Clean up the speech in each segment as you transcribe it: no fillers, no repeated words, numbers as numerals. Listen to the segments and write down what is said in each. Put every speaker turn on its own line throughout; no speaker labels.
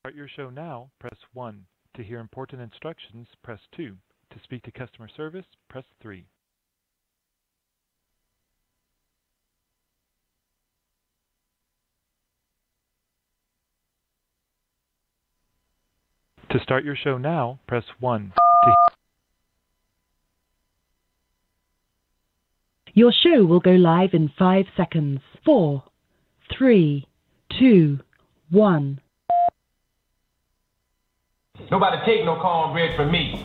Start your show now, press 1. To hear important instructions, press 2. To speak to customer service, press 3. To start your show now, press 1.
Your show will go live in 5 seconds. 4, 3, 2, 1.
Nobody take no cornbread from me.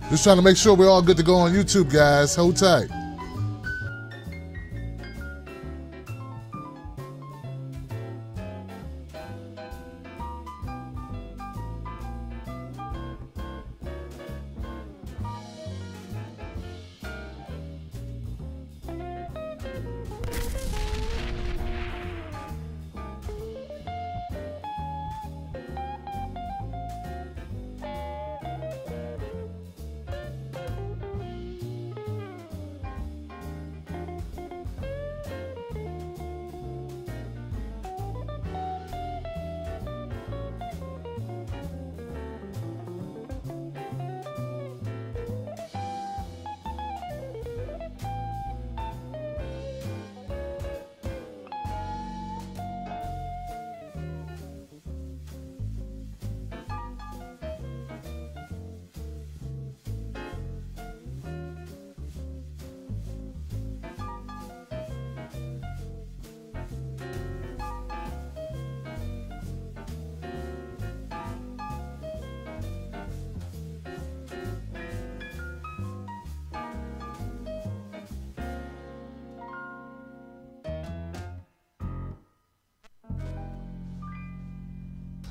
Just trying to make sure we're all good to go on YouTube, guys. Hold tight.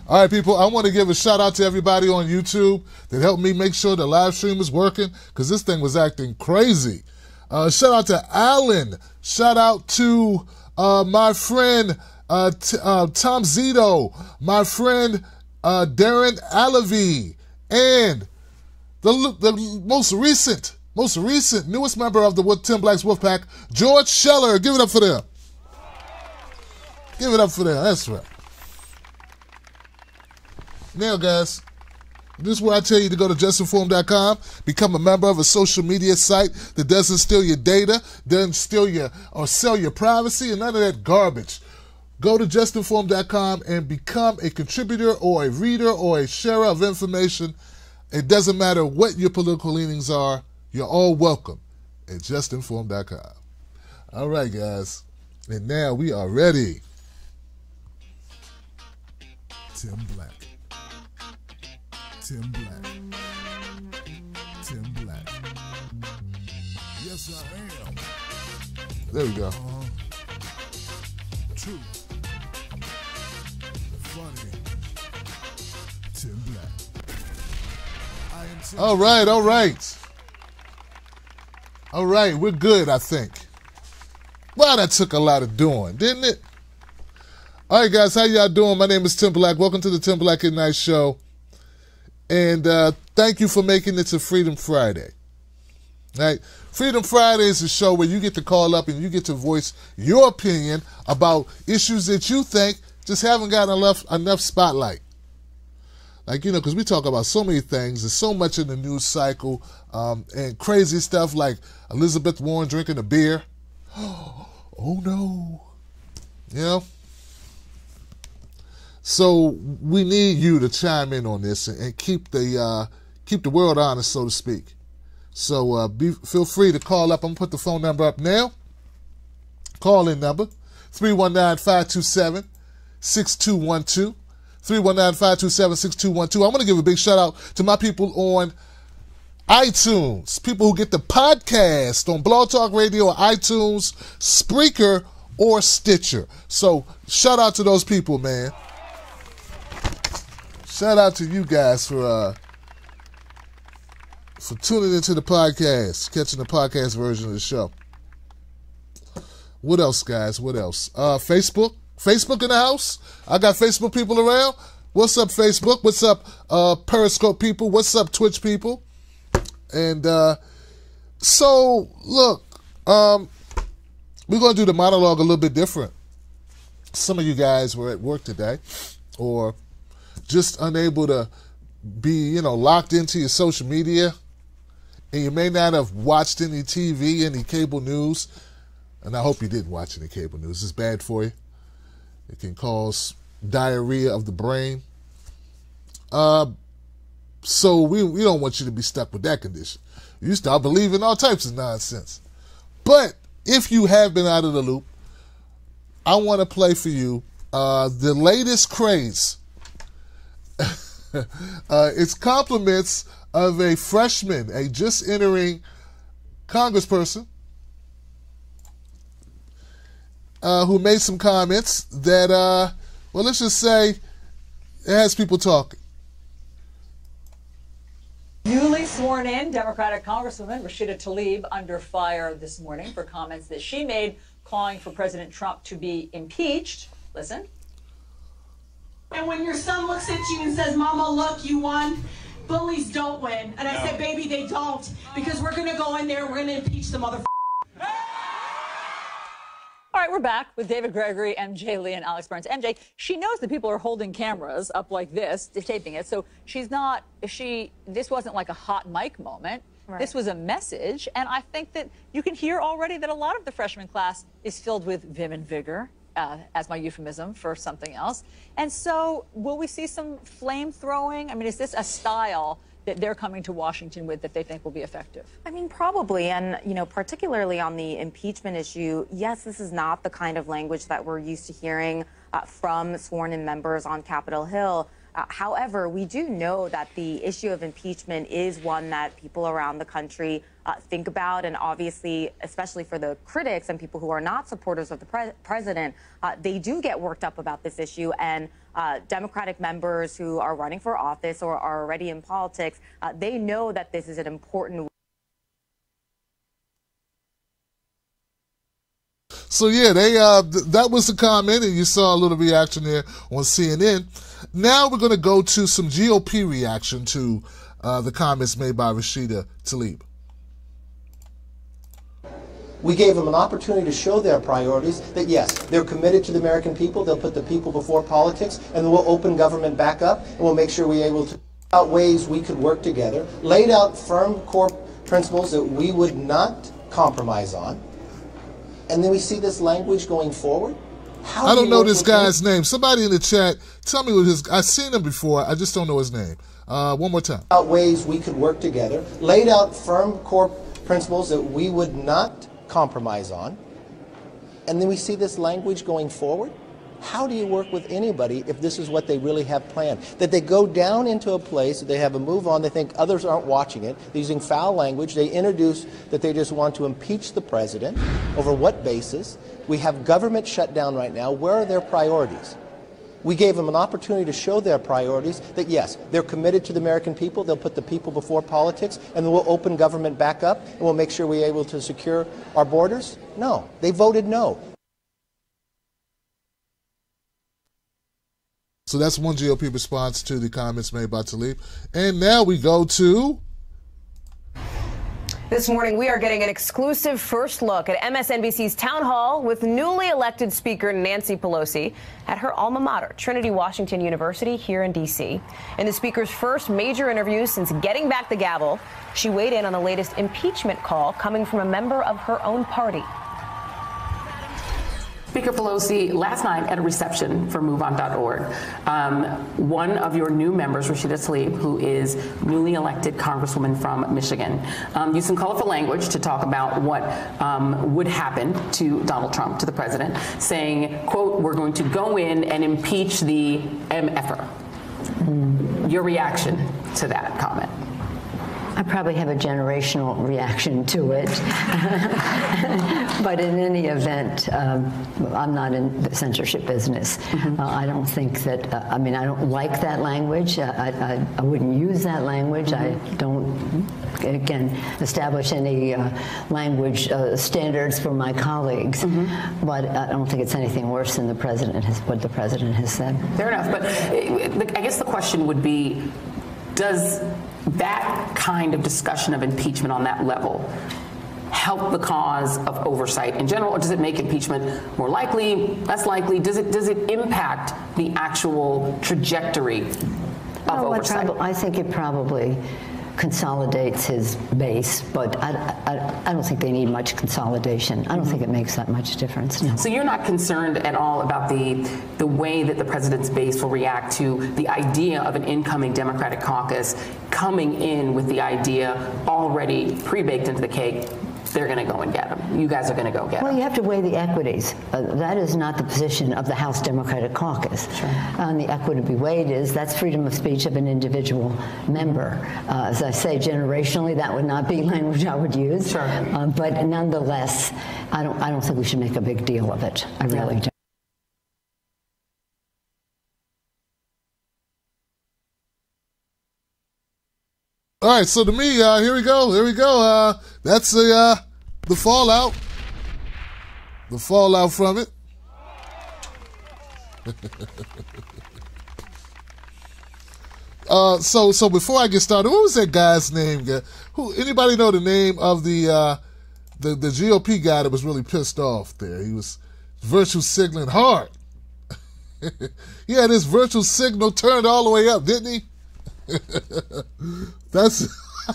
All right, people, I want to give a shout out to everybody on YouTube that helped me make sure the live stream is working because this thing was acting crazy. Shout out to Alan. Shout out to my friend Tom Zito, my friend Darren Alavi, and the most recent, newest member of the Tim Black's Wolfpack, George Scheller. Give it up for them. Give it up for them. That's right. Now, guys, this is where I tell you to go to justinform.com, become a member of a social media site that doesn't steal your data, doesn't steal your or sell your privacy, and none of that garbage. Go to justinform.com and become a contributor or a reader or a sharer of information. It doesn't matter what your political leanings are. You're all welcome at justinform.com. All right, guys. And now we are ready. Tim Black. Tim Black. Tim Black. Yes, I am. There we go. True. Funny. Tim Black. I am Tim. All right, all right. All right, we're good, I think. Well, that took a lot of doing, didn't it? All right, guys, how y'all doing? My name is Tim Black. Welcome to the Tim Black at Night Show. And thank you for making it to Freedom Friday. Right? Freedom Friday is a show where you get to call up and you get to voice your opinion about issues that you think just haven't gotten enough spotlight. Like, you know, because we talk about so many things. There's so much in the news cycle and crazy stuff like Elizabeth Warren drinking a beer. Oh, no. You know? So we need you to chime in on this and keep the world honest, so to speak. So feel free to call up. I'm going to put the phone number up now. Call-in number, 319-527-6212. 319-527-6212. I want to give a big shout out to my people on iTunes, people who get the podcast on Blog Talk Radio or iTunes, Spreaker, or Stitcher. So shout out to those people, man. Shout out to you guys for tuning into the podcast, catching the podcast version of the show. What else, guys? What else? Facebook in the house. I got Facebook people around. What's up, Facebook? What's up, Periscope people? What's up, Twitch people? And so, look, we're going to do the monologue a little bit different. Some of you guys were at work today or just unable to be, locked into your social media, and you may not have watched any TV, any cable news, and I hope you didn't watch any cable news. It's bad for you. It can cause diarrhea of the brain. So we don't want you to be stuck with that condition. You start believing all types of nonsense. But if you have been out of the loop, I want to play for you the latest craze. It's compliments of a freshman, a just entering congressperson who made some comments that, well, let's just say it has people talking.
Newly sworn in Democratic Congresswoman Rashida Tlaib under fire this morning for comments that she made calling for President Trump to be impeached. Listen.
And when your son looks at you and says, Mama, look, you won, bullies don't win. And I said, baby, they don't. Because we're going to go in there and we're going to impeach the motherfucker.
All right, we're back with David Gregory, MJ Lee, and Alex Burns. MJ, she knows that people are holding cameras up like this, taping it. So this wasn't like a hot mic moment. Right. This was a message. And I think that you can hear already that a lot of the freshman class is filled with vim and vigor. As my euphemism for something else. And so will we see some flame throwing? I mean, is this a style that they're coming to Washington with that they think will be effective?
I mean, probably. And, particularly on the impeachment issue, yes, this is not the kind of language that we're used to hearing from sworn-in members on Capitol Hill. However, we do know that the issue of impeachment is one that people around the country think about. And obviously, especially for the critics and people who are not supporters of the president, they do get worked up about this issue. And Democratic members who are running for office or are already in politics, they know that this is an important.
So yeah, that was the comment, and you saw a little reaction there on CNN. Now we're going to go to some GOP reaction to the comments made by Rashida Tlaib.
We gave them an opportunity to show their priorities, that yes, they're committed to the American people, they'll put the people before politics, and we'll open government back up, and we'll make sure we're able to out ways we could work together, laid out firm core principles that we would not compromise on, and then we see this language going forward.
I don't know this guy's name. Somebody in the chat, tell me what his. I've seen him before. I just don't know his name. One more time.
Out ways we could work together, laid out firm core principles that we would not compromise on, and then we see this language going forward. How do you work with anybody if this is what they really have planned? That they go down into a place, that they have a move on, they think others aren't watching it, they're using foul language, they introduce that they just want to impeach the president. Over what basis? We have government shut down right now. Where are their priorities? We gave them an opportunity to show their priorities, that yes, they're committed to the American people, they'll put the people before politics, and we'll open government back up, and we'll make sure we're able to secure our borders. No, they voted no.
So that's one GOP response to the comments made by Tlaib. And now we go to...
This morning, we are getting an exclusive first look at MSNBC's town hall with newly elected Speaker Nancy Pelosi at her alma mater, Trinity Washington University here in D.C. In the Speaker's first major interview since getting back the gavel, she weighed in on the latest impeachment call coming from a member of her own party.
Speaker Pelosi, last night at a reception for MoveOn.org, one of your new members, Rashida Tlaib, who is newly elected Congresswoman from Michigan, used some colorful language to talk about what would happen to Donald Trump, to the president, saying, quote, "We're going to go in and impeach the MFer." Your reaction to that comment?
I probably have a generational reaction to it. But in any event, I'm not in the censorship business. I don't think that, I mean, I don't like that language. I wouldn't use that language. I don't, again, establish any language standards for my colleagues. But I don't think it's anything worse than what the president has said.
Fair enough. But I guess the question would be, does that kind of discussion of impeachment on that level help the cause of oversight in general, or does it make impeachment more likely, less likely? Does it impact the actual trajectory of oversight?
I think it probably consolidates his base, but I don't think they need much consolidation. I don't think it makes that much difference. No.
So you're not concerned at all about the way that the president's base will react to the idea of an incoming Democratic caucus coming in with the idea already pre-baked into the cake? They're going to go and get them. You guys are going to go get them.
Well, you have to weigh the equities. That is not the position of the House Democratic Caucus. Sure. And the equity to be weighed is that's freedom of speech of an individual member. As I say, generationally, that would not be language I would use.
Sure.
But nonetheless, I don't think we should make a big deal of it. I really don't.
All right, so to me, here we go. That's the fallout. The fallout from it. So before I get started, what was that guy's name? Anybody know the name of the GOP guy that was really pissed off there? He was virtue signaling hard. He had his virtue signal turned all the way up, didn't he? That's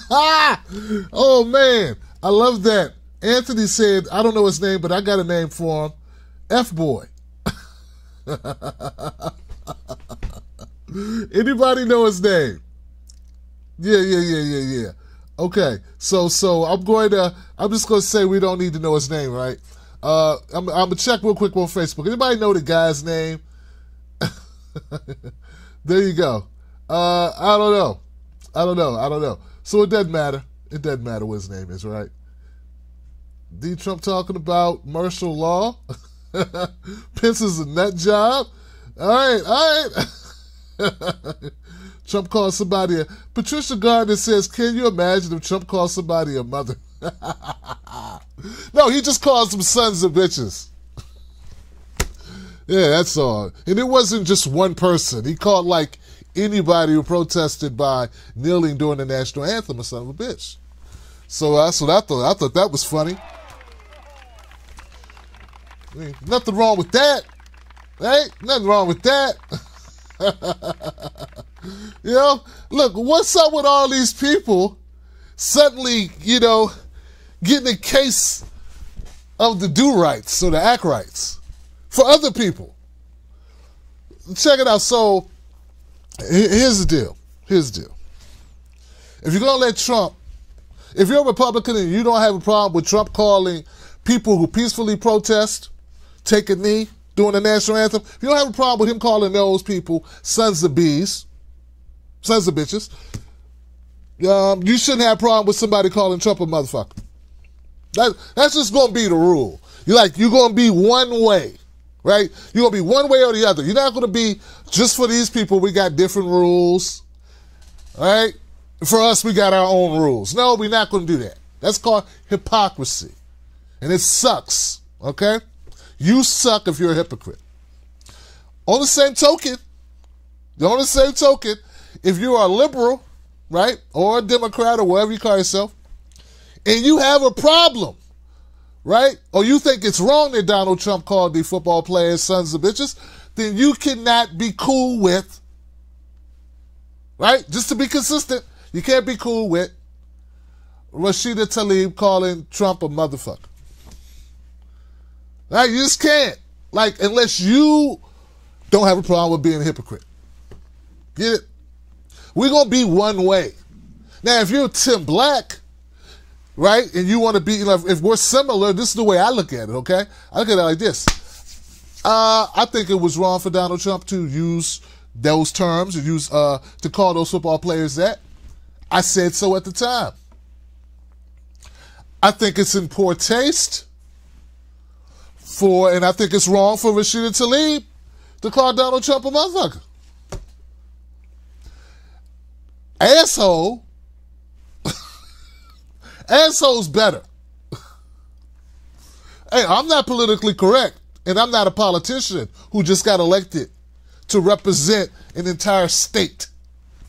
oh man, I love that. Anthony said, I don't know his name, but I got a name for him. F-boy. Anybody know his name? Yeah. Okay, so I'm just gonna say we don't need to know his name, right? I'm gonna check real quick on Facebook. Anybody know the guy's name? There you go. I don't know. So it doesn't matter. It doesn't matter what his name is, right? D. Trump talking about martial law. Pence is a nut job. All right. Trump calls somebody Patricia Gardner says, can you imagine if Trump calls somebody a mother? No, he just calls them sons of bitches. Yeah, that's all. And it wasn't just one person. He called like anybody who protested by kneeling during the national anthem a son of a bitch. So that's what I thought. I thought that was funny. I mean, nothing wrong with that. Right? Nothing wrong with that. You know, look, what's up with all these people suddenly, getting a case of the do rights or the act rights for other people? Check it out. So, here's the deal. If you're going to let Trump, if you're a Republican and you don't have a problem with Trump calling people who peacefully protest, take a knee during the national anthem, if you don't have a problem with him calling those people sons of bees, sons of bitches, you shouldn't have a problem with somebody calling Trump a motherfucker. That's just going to be the rule. You're going to be one way, right? You're going to be one way or the other. You're not going to be just for these people, we got different rules, right? For us, we got our own rules. No, we're not going to do that. That's called hypocrisy. And it sucks, okay? You suck if you're a hypocrite. On the same token, if you are a liberal, right, or a Democrat or whatever you call yourself, and you have a problem, right, or you think it's wrong that Donald Trump called the football players sons of bitches, then you cannot be cool with, right, just to be consistent, you can't be cool with Rashida Tlaib calling Trump a motherfucker. Right, you just can't. Like, unless you don't have a problem with being a hypocrite. Get it? We're going to be one way. Now, if you're Tim Black, right, and you want to be, you know, if we're similar, this is the way I look at it, okay? I look at it like this. I think it was wrong for Donald Trump to use those terms, and use to call those football players that. I said so at the time. I think it's in poor taste and I think it's wrong for Rashida Tlaib to call Donald Trump a motherfucker. Asshole. Asshole's better. Hey, I'm not politically correct, and I'm not a politician who just got elected to represent an entire state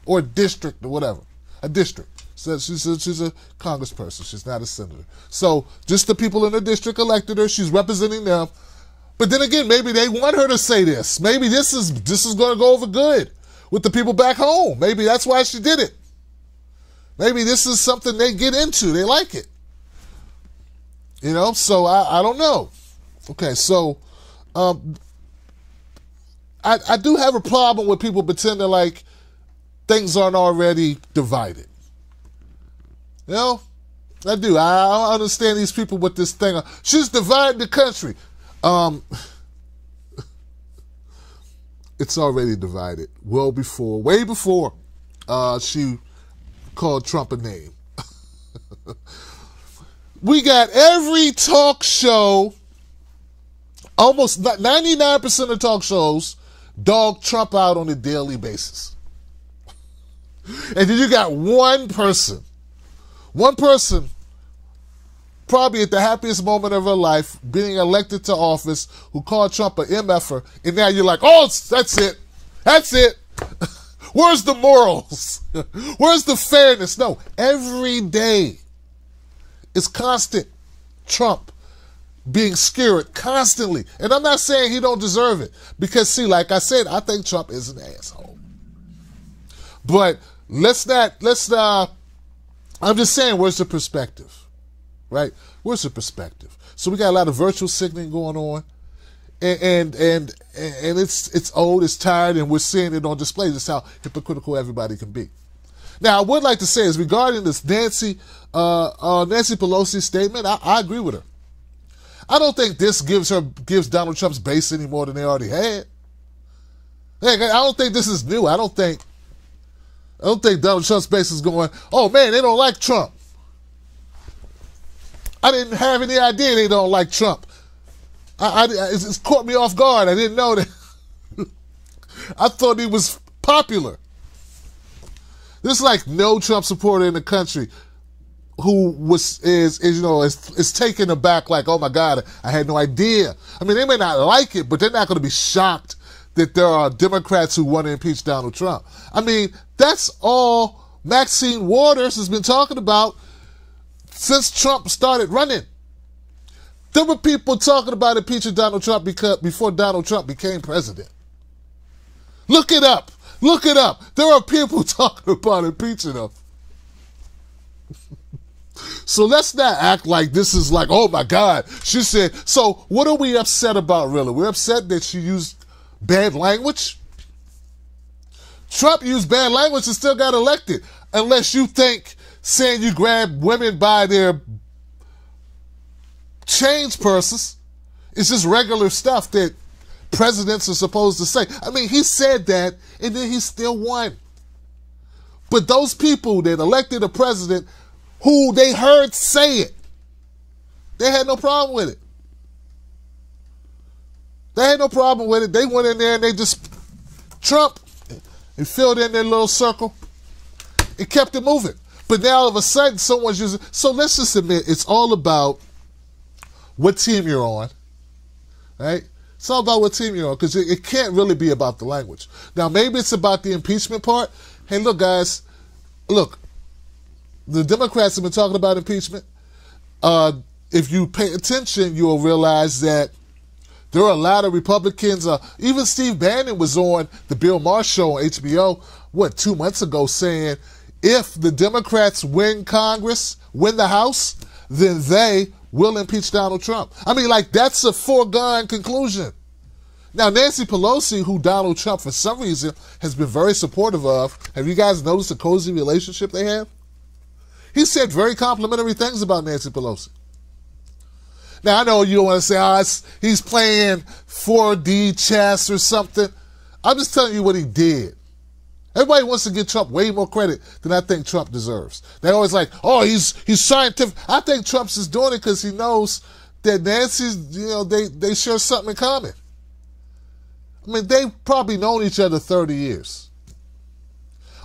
or district or whatever. A district. So she's a congressperson. She's not a senator. So just the people in the district elected her. She's representing them. But then again, maybe they want her to say this. Maybe this is going to go over good with the people back home. Maybe that's why she did it. Maybe this is something they get into. They like it. You know, so I don't know. Okay, so I do have a problem with people pretending like things aren't already divided. You know, I do. I don't understand these people with this thing. She's dividing the country. It's already divided. Way before she called Trump a name. We got every talk show, almost 99% of talk shows, dog Trump out on a daily basis. And then you got one person, probably at the happiest moment of her life, being elected to office, who called Trump an MFer, and now you're like, oh, that's it. Where's the morals? Where's the fairness? No, every day is constant Trump being skewered constantly. And I'm not saying he don't deserve it, because see, like I said, I think Trump is an asshole. But I'm just saying, where's the perspective? Right? Where's the perspective? So we got a lot of virtual signaling going on, and it's old, it's tired, and we're seeing it on display. Just how hypocritical everybody can be. Now, I would like to say is regarding this Nancy Pelosi statement, I agree with her. I don't think this gives Donald Trump's base any more than they already had. Heck, I don't think this is new. I don't think Donald Trump's base is going, oh man, they don't like Trump. I didn't have any idea they don't like Trump. It's caught me off guard. I didn't know that. I thought he was popular. There's like no Trump supporter in the country who is taken aback, like, oh my God, I had no idea. I mean, they may not like it, but they're not going to be shocked that there are Democrats who want to impeach Donald Trump. I mean, that's all Maxine Waters has been talking about since Trump started running. There were people talking about impeaching Donald Trump before Donald Trump became president. Look it up. Look it up. There are people talking about impeaching him. So let's not act like this is like, oh my God. She said, so what are we upset about really? We're upset that she used bad language? Trump used bad language and still got elected. Unless you think saying you grab women by their change purses is just regular stuff that presidents are supposed to say. I mean, he said that and then he still won. But those people that elected a president who they heard say it, they had no problem with it. They had no problem with it. They went in there and they just, Trump, and filled in their little circle and kept it moving. But now all of a sudden someone's using, so let's just admit it's all about what team you're on, right? It's all about what team you're on, because it can't really be about the language. Now maybe it's about the impeachment part. Hey, look guys, look, the Democrats have been talking about impeachment. If you pay attention, you'll realize that there are a lot of Republicans, even Steve Bannon was on the Bill Maher show on HBO, 2 months ago, saying if the Democrats win Congress, win the House, then they will impeach Donald Trump. I mean, like, that's a foregone conclusion. Now, Nancy Pelosi, who Donald Trump, for some reason, has been very supportive of, have you guys noticed the cozy relationship they have? He said very complimentary things about Nancy Pelosi. Now, I know you don't want to say, he's playing 4D chess or something. I'm just telling you what he did. Everybody wants to give Trump way more credit than I think Trump deserves. They're always like, oh, he's scientific. I think Trump's just doing it because he knows that Nancy's, they share something in common. I mean, they've probably known each other 30 years.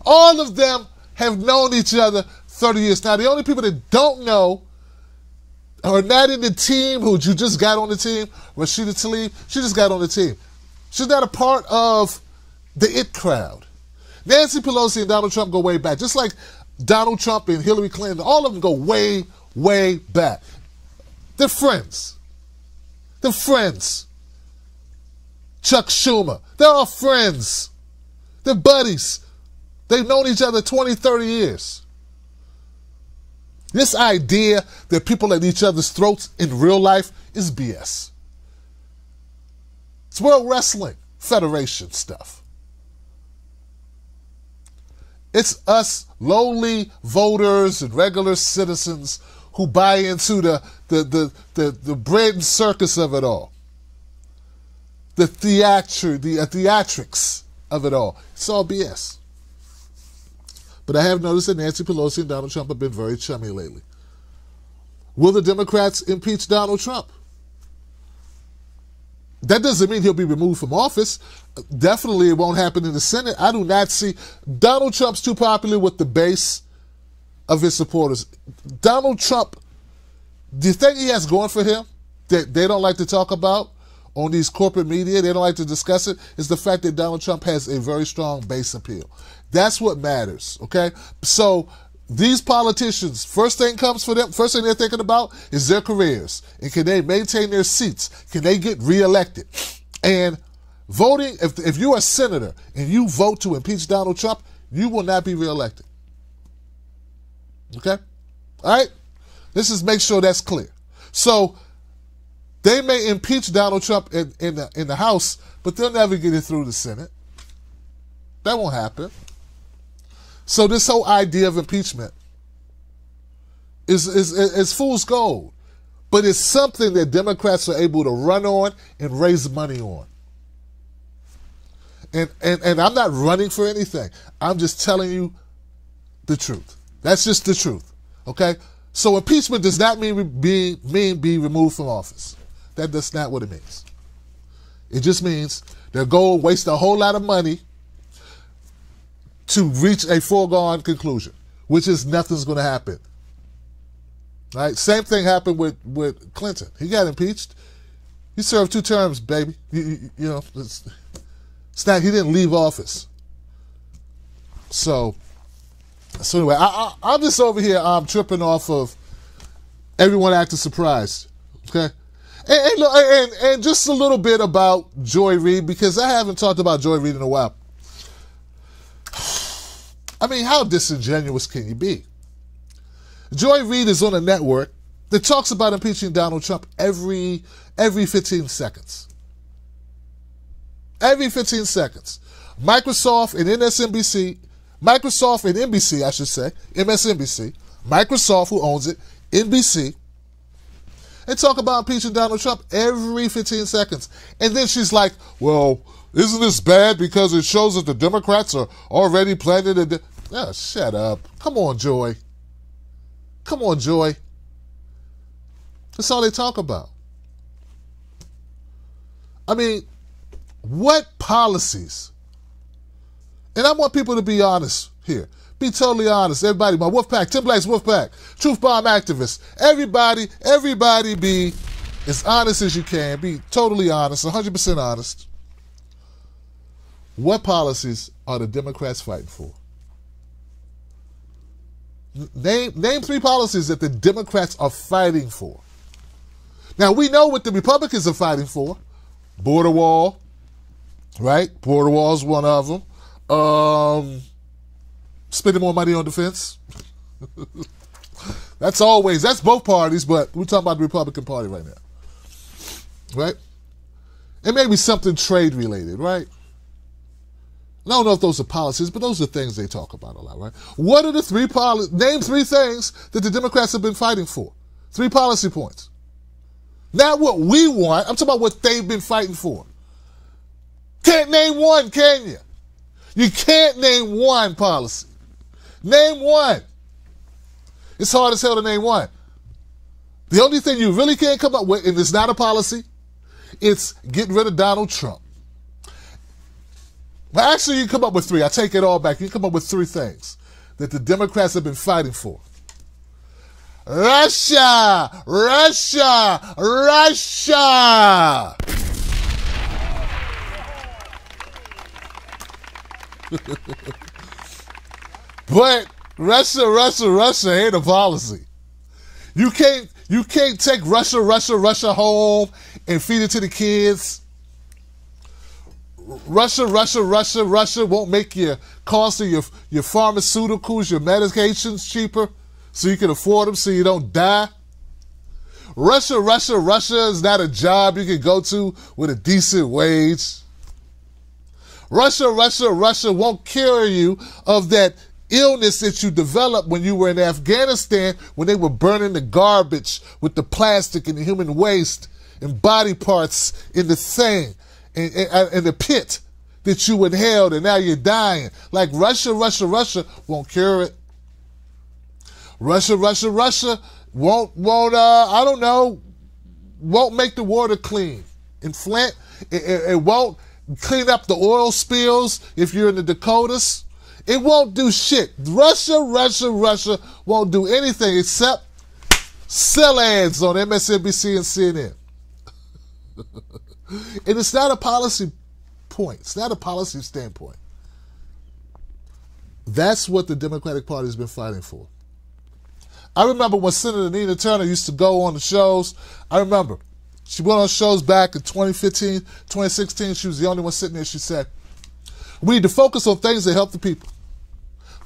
All of them have known each other 30 years. Now, the only people that don't know or not in the team, who you just got on the team, Rashida Tlaib, she just got on the team. She's not a part of the it crowd. Nancy Pelosi and Donald Trump go way back. Just like Donald Trump and Hillary Clinton, all of them go way, way back. They're friends. They're friends. Chuck Schumer, they're all friends. They're buddies. They've known each other 20, 30 years. This idea that people at each other's throats in real life is BS. It's World Wrestling Federation stuff. It's us lowly voters and regular citizens who buy into the bread and circus of it all. The theatrics of it all. It's all BS. But I have noticed that Nancy Pelosi and Donald Trump have been very chummy lately. Will the Democrats impeach Donald Trump? That doesn't mean he'll be removed from office. Definitely it won't happen in the Senate. I do not see... Donald Trump's too popular with the base of his supporters. Donald Trump, the thing he has going for him that they don't like to talk about on these corporate media, they don't like to discuss it, is the fact that Donald Trump has a very strong base appeal. That's what matters, okay? So these politicians, first thing comes for them, first thing they're thinking about is their careers. And can they maintain their seats? Can they get reelected? And voting, if you're a senator and you vote to impeach Donald Trump, you will not be reelected. Okay? All right? Let's just make sure that's clear. So they may impeach Donald Trump in the House, but they'll never get it through the Senate. That won't happen. So this whole idea of impeachment is fool's gold. But it's something that Democrats are able to run on and raise money on. And I'm not running for anything. I'm just telling you the truth. That's just the truth. Okay? So impeachment does not mean be removed from office. That's not what it means. It just means they're going to waste a whole lot of money to reach a foregone conclusion, which is nothing's going to happen. Right? Same thing happened with Clinton. He got impeached. He served 2 terms, baby. You know, it's not. He didn't leave office. So anyway, I'm just over here. I'm tripping off of everyone acting surprised. Okay, and just a little bit about Joy Reid, because I haven't talked about Joy Reid in a while. I mean, how disingenuous can you be? Joy Reid is on a network that talks about impeaching Donald Trump every 15 seconds. Every 15 seconds. Microsoft and NBC, I should say, MSNBC, Microsoft, who owns it, NBC, and talk about impeaching Donald Trump every 15 seconds. And then she's like, well, isn't this bad because it shows that the Democrats are already planning to... Oh, shut up. Come on, Joy. Come on, Joy. That's all they talk about. I mean, what policies? And I want people to be honest here. Be totally honest. Everybody, my Wolfpack, Tim Black's Wolfpack, Truth Bomb activists. Everybody be as honest as you can. Be totally honest, 100% honest. What policies are the Democrats fighting for? Name 3 policies that the Democrats are fighting for. Now, we know what the Republicans are fighting for. Border wall, right? Border wall is one of them. Spending more money on defense. That's both parties, but we're talking about the Republican Party right now. Right? It may be something trade related, right? I don't know if those are policies, but those are things they talk about a lot, right? What are the 3 policies? Name 3 things that the Democrats have been fighting for. 3 policy points. Not what we want. I'm talking about what they've been fighting for. Can't name one, can you? You can't name one policy. Name one. It's hard as hell to name one. The only thing you really can't come up with, and it's not a policy, it's getting rid of Donald Trump. Well, actually, you can come up with 3. I take it all back. You can come up with 3 things that the Democrats have been fighting for. Russia! Russia! Russia! But Russia ain't a policy. You can't take Russia home and feed it to the kids. Russia won't make your cost of your pharmaceuticals, your medications cheaper so you can afford them so you don't die. Russia is not a job you can go to with a decent wage. Russia won't cure you of that illness that you developed when you were in Afghanistan when they were burning the garbage with the plastic and the human waste and body parts in the thing. In the pit that you inhaled and now you're dying. Like Russia won't cure it. Russia won't make the water clean. In Flint, it won't clean up the oil spills if you're in the Dakotas. It won't do shit. Russia won't do anything except sell ads on MSNBC and CNN. And it's not a policy point. It's not a policy standpoint. That's what the Democratic Party has been fighting for. I remember when Senator Nina Turner used to go on the shows. I remember she went on shows back in 2015, 2016. She was the only one sitting there. She said, we need to focus on things that help the people.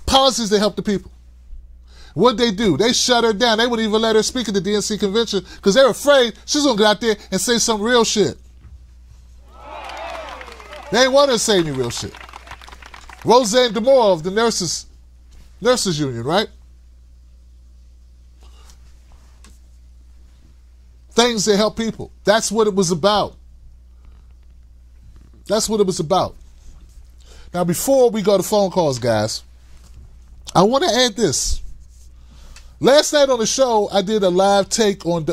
Policies that help the people. What'd they do? They shut her down. They wouldn't even let her speak at the DNC convention because they were afraid she's going to get out there and say some real shit. They ain't want her to say any real shit. Roseanne DeMore of the Nurses Union, right? Things that help people. That's what it was about. That's what it was about. Now, before we go to phone calls, guys, I want to add this. Last night on the show, I did a live take on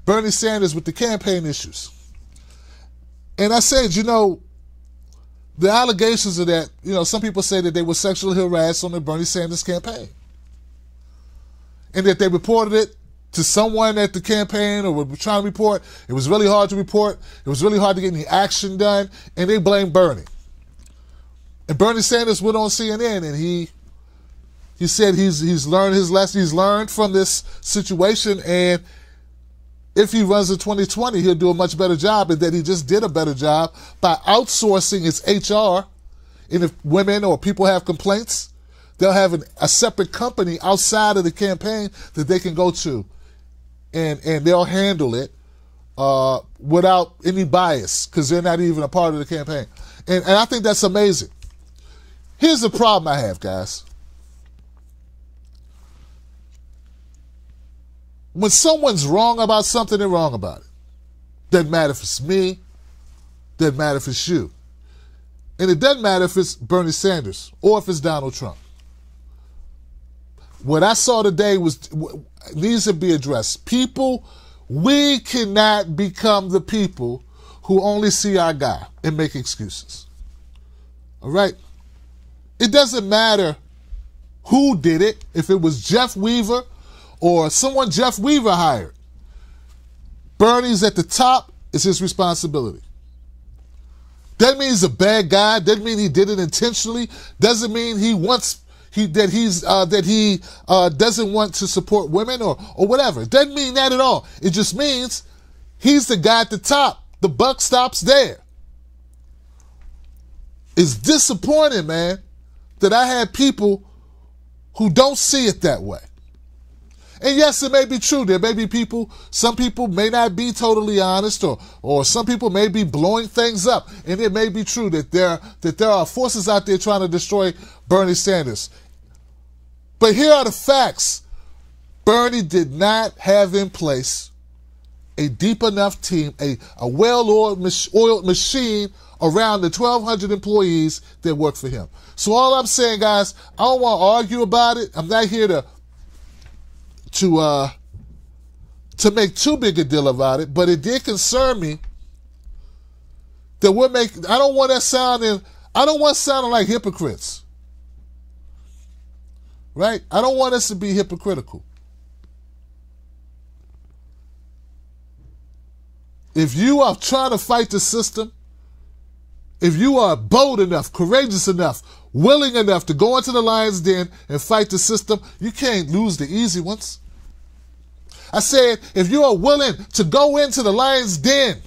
Bernie Sanders with the campaign issues. And I said, the allegations are that, some people say that they were sexually harassed on the Bernie Sanders campaign. And that they reported it to someone at the campaign or were trying to report. It was really hard to report. It was really hard to get any action done. And they blamed Bernie. And Bernie Sanders went on CNN and he said he's learned his lesson. He's learned from this situation, and if he runs in 2020, he'll do a much better job, and that he just did a better job by outsourcing his HR. And if women or people have complaints, they'll have a separate company outside of the campaign that they can go to, and they'll handle it without any bias because they're not even a part of the campaign. And I think that's amazing. Here's the problem I have, guys. When someone's wrong about something, they're wrong about it. Doesn't matter if it's me. Doesn't matter if it's you. And it doesn't matter if it's Bernie Sanders or if it's Donald Trump. What I saw today needs to be addressed. People, we cannot become the people who only see our guy and make excuses. All right? It doesn't matter who did it, if it was Jeff Weaver or someone Jeff Weaver hired. Bernie's at the top, it's his responsibility. Doesn't mean he's a bad guy, doesn't mean he did it intentionally, doesn't mean he doesn't want to support women or whatever. It doesn't mean that at all. It just means he's the guy at the top. The buck stops there. It's disappointing, man, that I had people who don't see it that way. And yes, it may be true. There may be people, some people may not be totally honest, or some people may be blowing things up. And it may be true that there are forces out there trying to destroy Bernie Sanders. But here are the facts. Bernie did not have in place a deep enough team, a well-oiled machine around the 1,200 employees that work for him. So all I'm saying, guys, I don't want to argue about it. I'm not here to make too big a deal about it, but it did concern me that I don't want sounding like hypocrites. Right? I don't want us to be hypocritical. If you are trying to fight the system, if you are bold enough, courageous enough, willing enough to go into the lion's den and fight the system, you can't lose the easy ones. I said, if you are willing to go into the lion's den,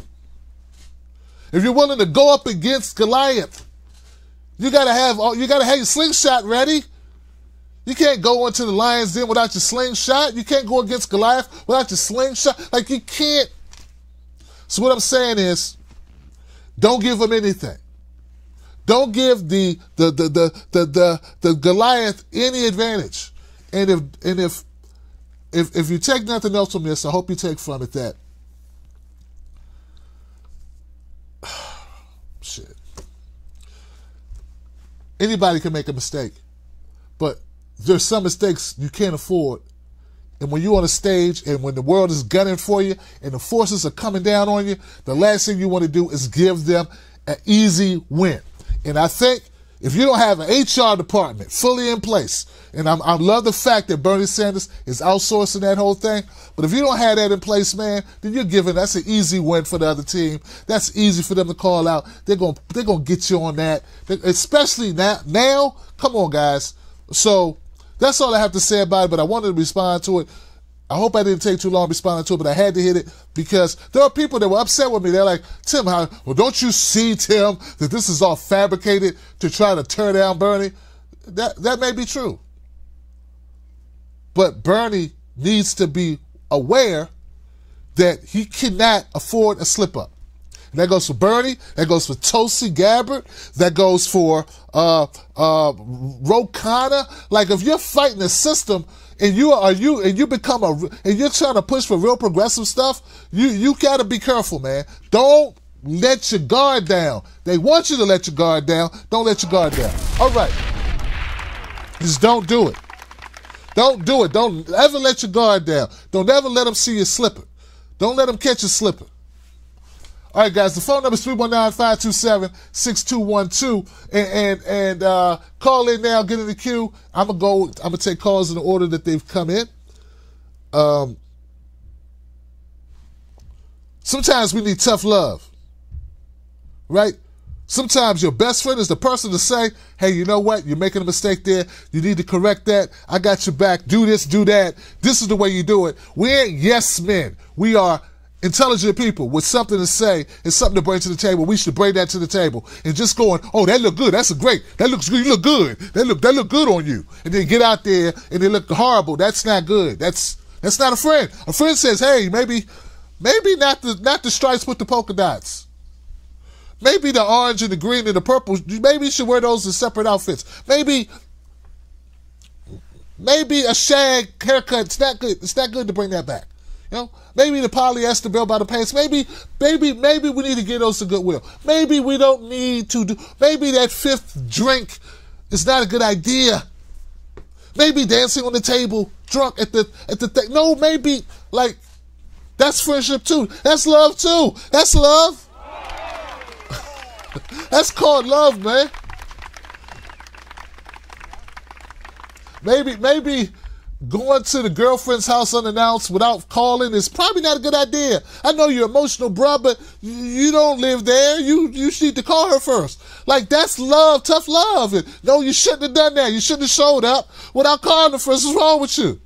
if you're willing to go up against Goliath, you gotta have your slingshot ready. You can't go into the lion's den without your slingshot. You can't go against Goliath without your slingshot. Like, you can't. So what I'm saying is, don't give them anything. Don't give the Goliath any advantage. And if you take nothing else from this, I hope you take from it that shit. Anybody can make a mistake, but there's some mistakes you can't afford. And when you're on a stage and when the world is gunning for you and the forces are coming down on you, the last thing you want to do is give them an easy win. And I think if you don't have an HR department fully in place, and I love the fact that Bernie Sanders is outsourcing that whole thing, but if you don't have that in place, man, then that's an easy win for the other team. That's easy for them to call out. They're gonna get you on that, especially now. Come on, guys. So that's all I have to say about it, but I wanted to respond to it. I hope I didn't take too long responding to it, but I had to hit it because there are people that were upset with me. They're like, Tim, well, don't you see, Tim, that this is all fabricated to try to tear down Bernie? That may be true. But Bernie needs to be aware that he cannot afford a slip-up. And that goes for Bernie. That goes for Tulsi Gabbard. That goes for Ro Khanna. Like, if you're fighting the system and you're trying to push for real progressive stuff, you gotta be careful, man. Don't let your guard down. They want you to let your guard down. Don't let your guard down. All right. Just don't do it. Don't do it. Don't ever let your guard down. Don't ever let them see you slipping. Don't let them catch you slipping. All right, guys, the phone number is 319-527-6212. And call in now, get in the queue. I'm going to take calls in the order that they've come in. Sometimes we need tough love, right? Sometimes your best friend is the person to say, hey, you know what? You're making a mistake there. You need to correct that. I got your back. Do this, do that. This is the way you do it. We ain't yes men. We are intelligent people with something to say and something to bring to the table. We should bring that to the table. And just going, oh, that look good. That's great. That looks good. You look good. That look good on you. And then get out there and they look horrible. That's not good. That's not a friend. A friend says, hey, maybe not the stripes with the polka dots. Maybe the orange and the green and the purple. Maybe you should wear those in separate outfits. Maybe a shag haircut. It's not good. It's not good to bring that back. You know, maybe the polyester belt by the pants. Maybe we need to get those to Goodwill. Maybe we don't need to do. Maybe that fifth drink is not a good idea. Maybe dancing on the table, drunk at the thing. No, maybe like that's friendship too. That's love too. That's love. That's called love, man. Maybe going to the girlfriend's house unannounced without calling is probably not a good idea. I know you're emotional, bro, but you don't live there. You need to call her first. Like, that's love, tough love. And, no, you shouldn't have done that. You shouldn't have showed up without calling her first. What's wrong with you?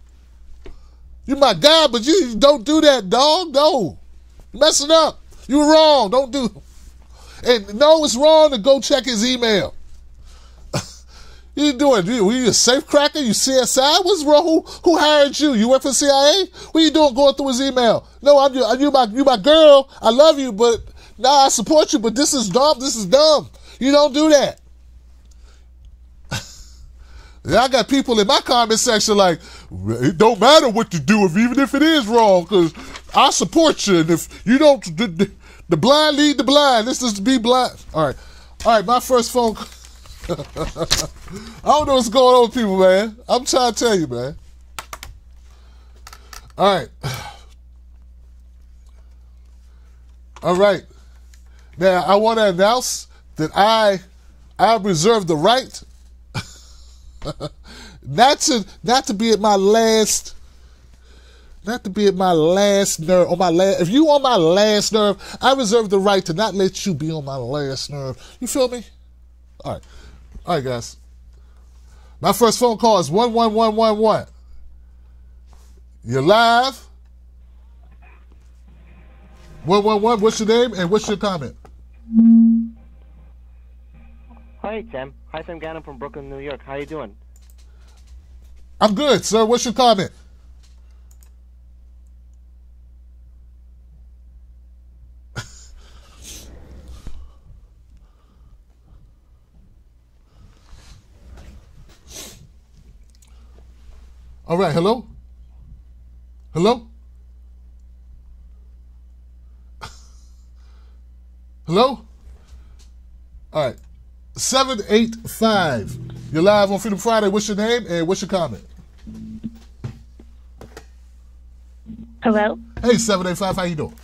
You my guy, but you don't do that, dog. No. You're messing up. You were wrong. Don't do it. And no, it's wrong to go check his email. You doing? You a safe cracker? You CSI? What's wrong? Who hired you? You work for CIA? What are you doing going through his email? No, you my girl. I love you, but I support you, but this is dumb. This is dumb. You don't do that. I got people in my comment section like, it don't matter what you do, even if it is wrong, because I support you. And if you don't, the blind lead the blind. This is to be blind. All right, my first phone call. I don't know what's going on with people, man. I'm trying to tell you, man. All right. Now, I want to announce that I reserve the right not to be at my last nerve. If you on my last nerve, I reserve the right to not let you be on my last nerve. You feel me? All right, guys. My first phone call is 11111. You're live. 111. What's your name and what's your comment?
Hi, Tim. Hi, Tim Gannon from Brooklyn, New York. How you doing?
I'm good, sir. What's your comment? All right, hello? Hello? Hello? All right. 785. You're live on Freedom Friday. What's your name and what's your comment?
Hello?
Hey, 785, how you doing?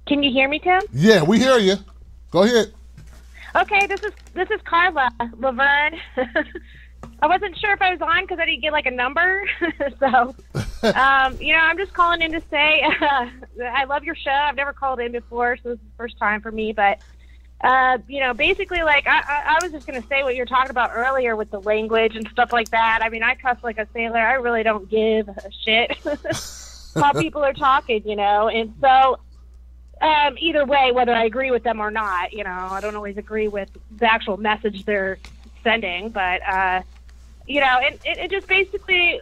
Can you hear me, Tim?
Yeah, we hear you. Go ahead.
Okay, this is Carla Laverne. I wasn't sure if I was on because I didn't get like a number. So, I'm just calling in to say I love your show. I've never called in before, so this is the first time for me. But, basically, like, I was just going to say what you were talking about earlier with the language and stuff like that. I mean, I cuss like a sailor. I really don't give a shit how people are talking, And so, either way, whether I agree with them or not, I don't always agree with the actual message they're sending, but and it just basically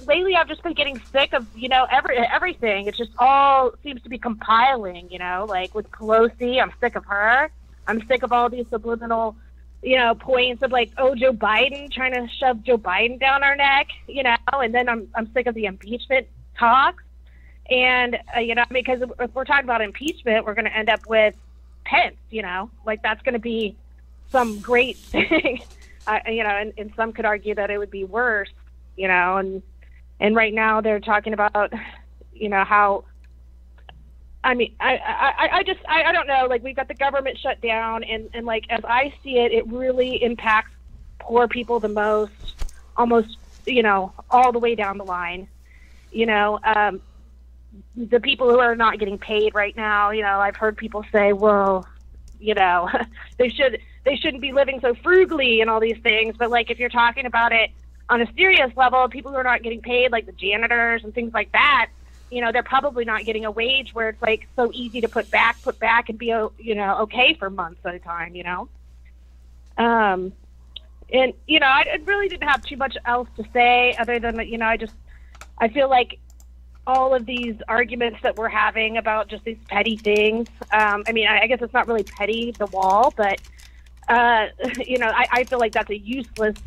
lately I've just been getting sick of everything. It just all seems to be compiling, like with Pelosi. I'm sick of her. I'm sick of all these subliminal points of like, Joe Biden, trying to shove Joe Biden down our neck, and then I'm sick of the impeachment talks. And because if we're talking about impeachment, we're going to end up with Pence, like that's going to be some great thing. And some could argue that it would be worse, and right now they're talking about, how, I don't know, like we've got the government shut down and like, as I see it, it really impacts poor people the most, almost, all the way down the line, the people who are not getting paid right now, I've heard people say, well, they shouldn't be living so frugally and all these things. But like, if you're talking about it on a serious level, people who are not getting paid, like the janitors and things like that, they're probably not getting a wage where it's like so easy to put back and be, okay for months at a time, and, I really didn't have too much else to say other than, I feel like all of these arguments that we're having about just these petty things. I guess it's not really petty, the wall, but, I feel like that's a useless,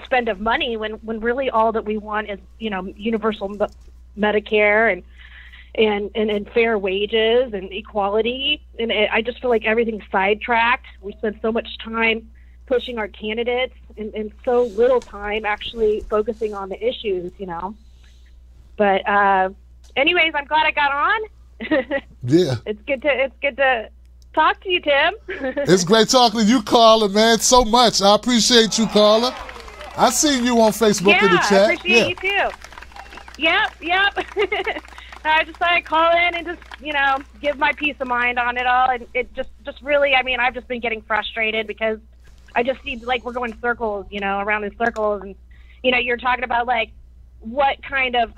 spend of money when really all that we want is, universal Medicare and fair wages and equality. And I just feel like everything's sidetracked. We spend so much time pushing our candidates and so little time actually focusing on the issues, But anyways, I'm glad I got on.
Yeah.
It's good to talk to you, Tim.
It's great talking to you, Carla, man, so much. I appreciate you, Carla. I seen you on Facebook in the chat.
I appreciate you too. Yep. I just thought I'd call in and just, give my peace of mind on it all. And it just really, I've just been getting frustrated because I just see, like, we're going circles, around in circles. And, you're talking about, like, what kind of,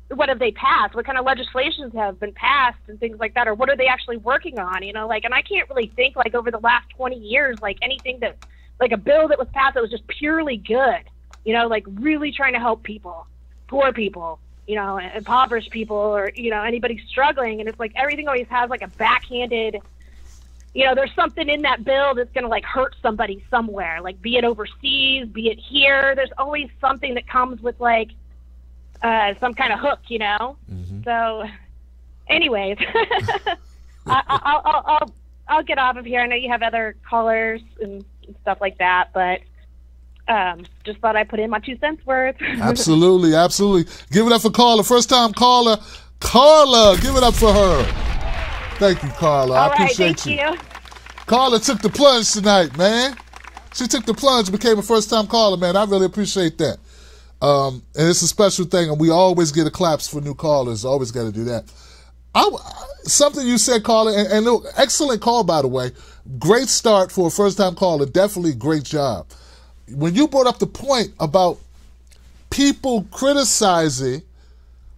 what have they passed? What kind of legislations have been passed and things like that? Or what are they actually working on? And I can't really think, like, over the last 20 years, like, anything that, like, a bill that was passed that was just purely good, like, really trying to help people, poor people, impoverished people, or, anybody struggling. And it's like everything always has, like, a backhanded, there's something in that bill that's going to, like, hurt somebody somewhere, like, be it overseas, be it here. There's always something that comes with, like, some kind of hook, So, anyways, I'll get off of here. I know you have other callers and stuff like that, but just thought I'd put in my 2 cents worth.
Absolutely. Give it up for Carla. First time caller, Carla. Give it up for her. Thank you, Carla. I appreciate you. Carla took the plunge tonight, man. She took the plunge, became a first-time caller, man. I really appreciate that. And it's a special thing, and we always get a claps for new callers. Always got to do that. Something you said, Carla, and look, excellent call, by the way. Great start for a first-time caller. Definitely great job. When you brought up the point about people criticizing,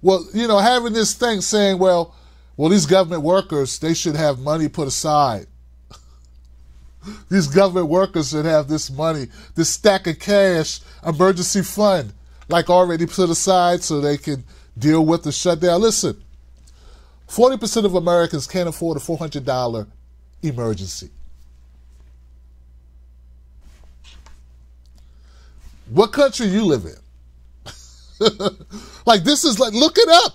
having this thing saying, well, these government workers, they should have money put aside. These government workers should have this money, this stack of cash, emergency fund, like already put aside so they can deal with the shutdown. Listen, 40% of Americans can't afford a $400 emergency. What country you live in? Like, this is like, look it up.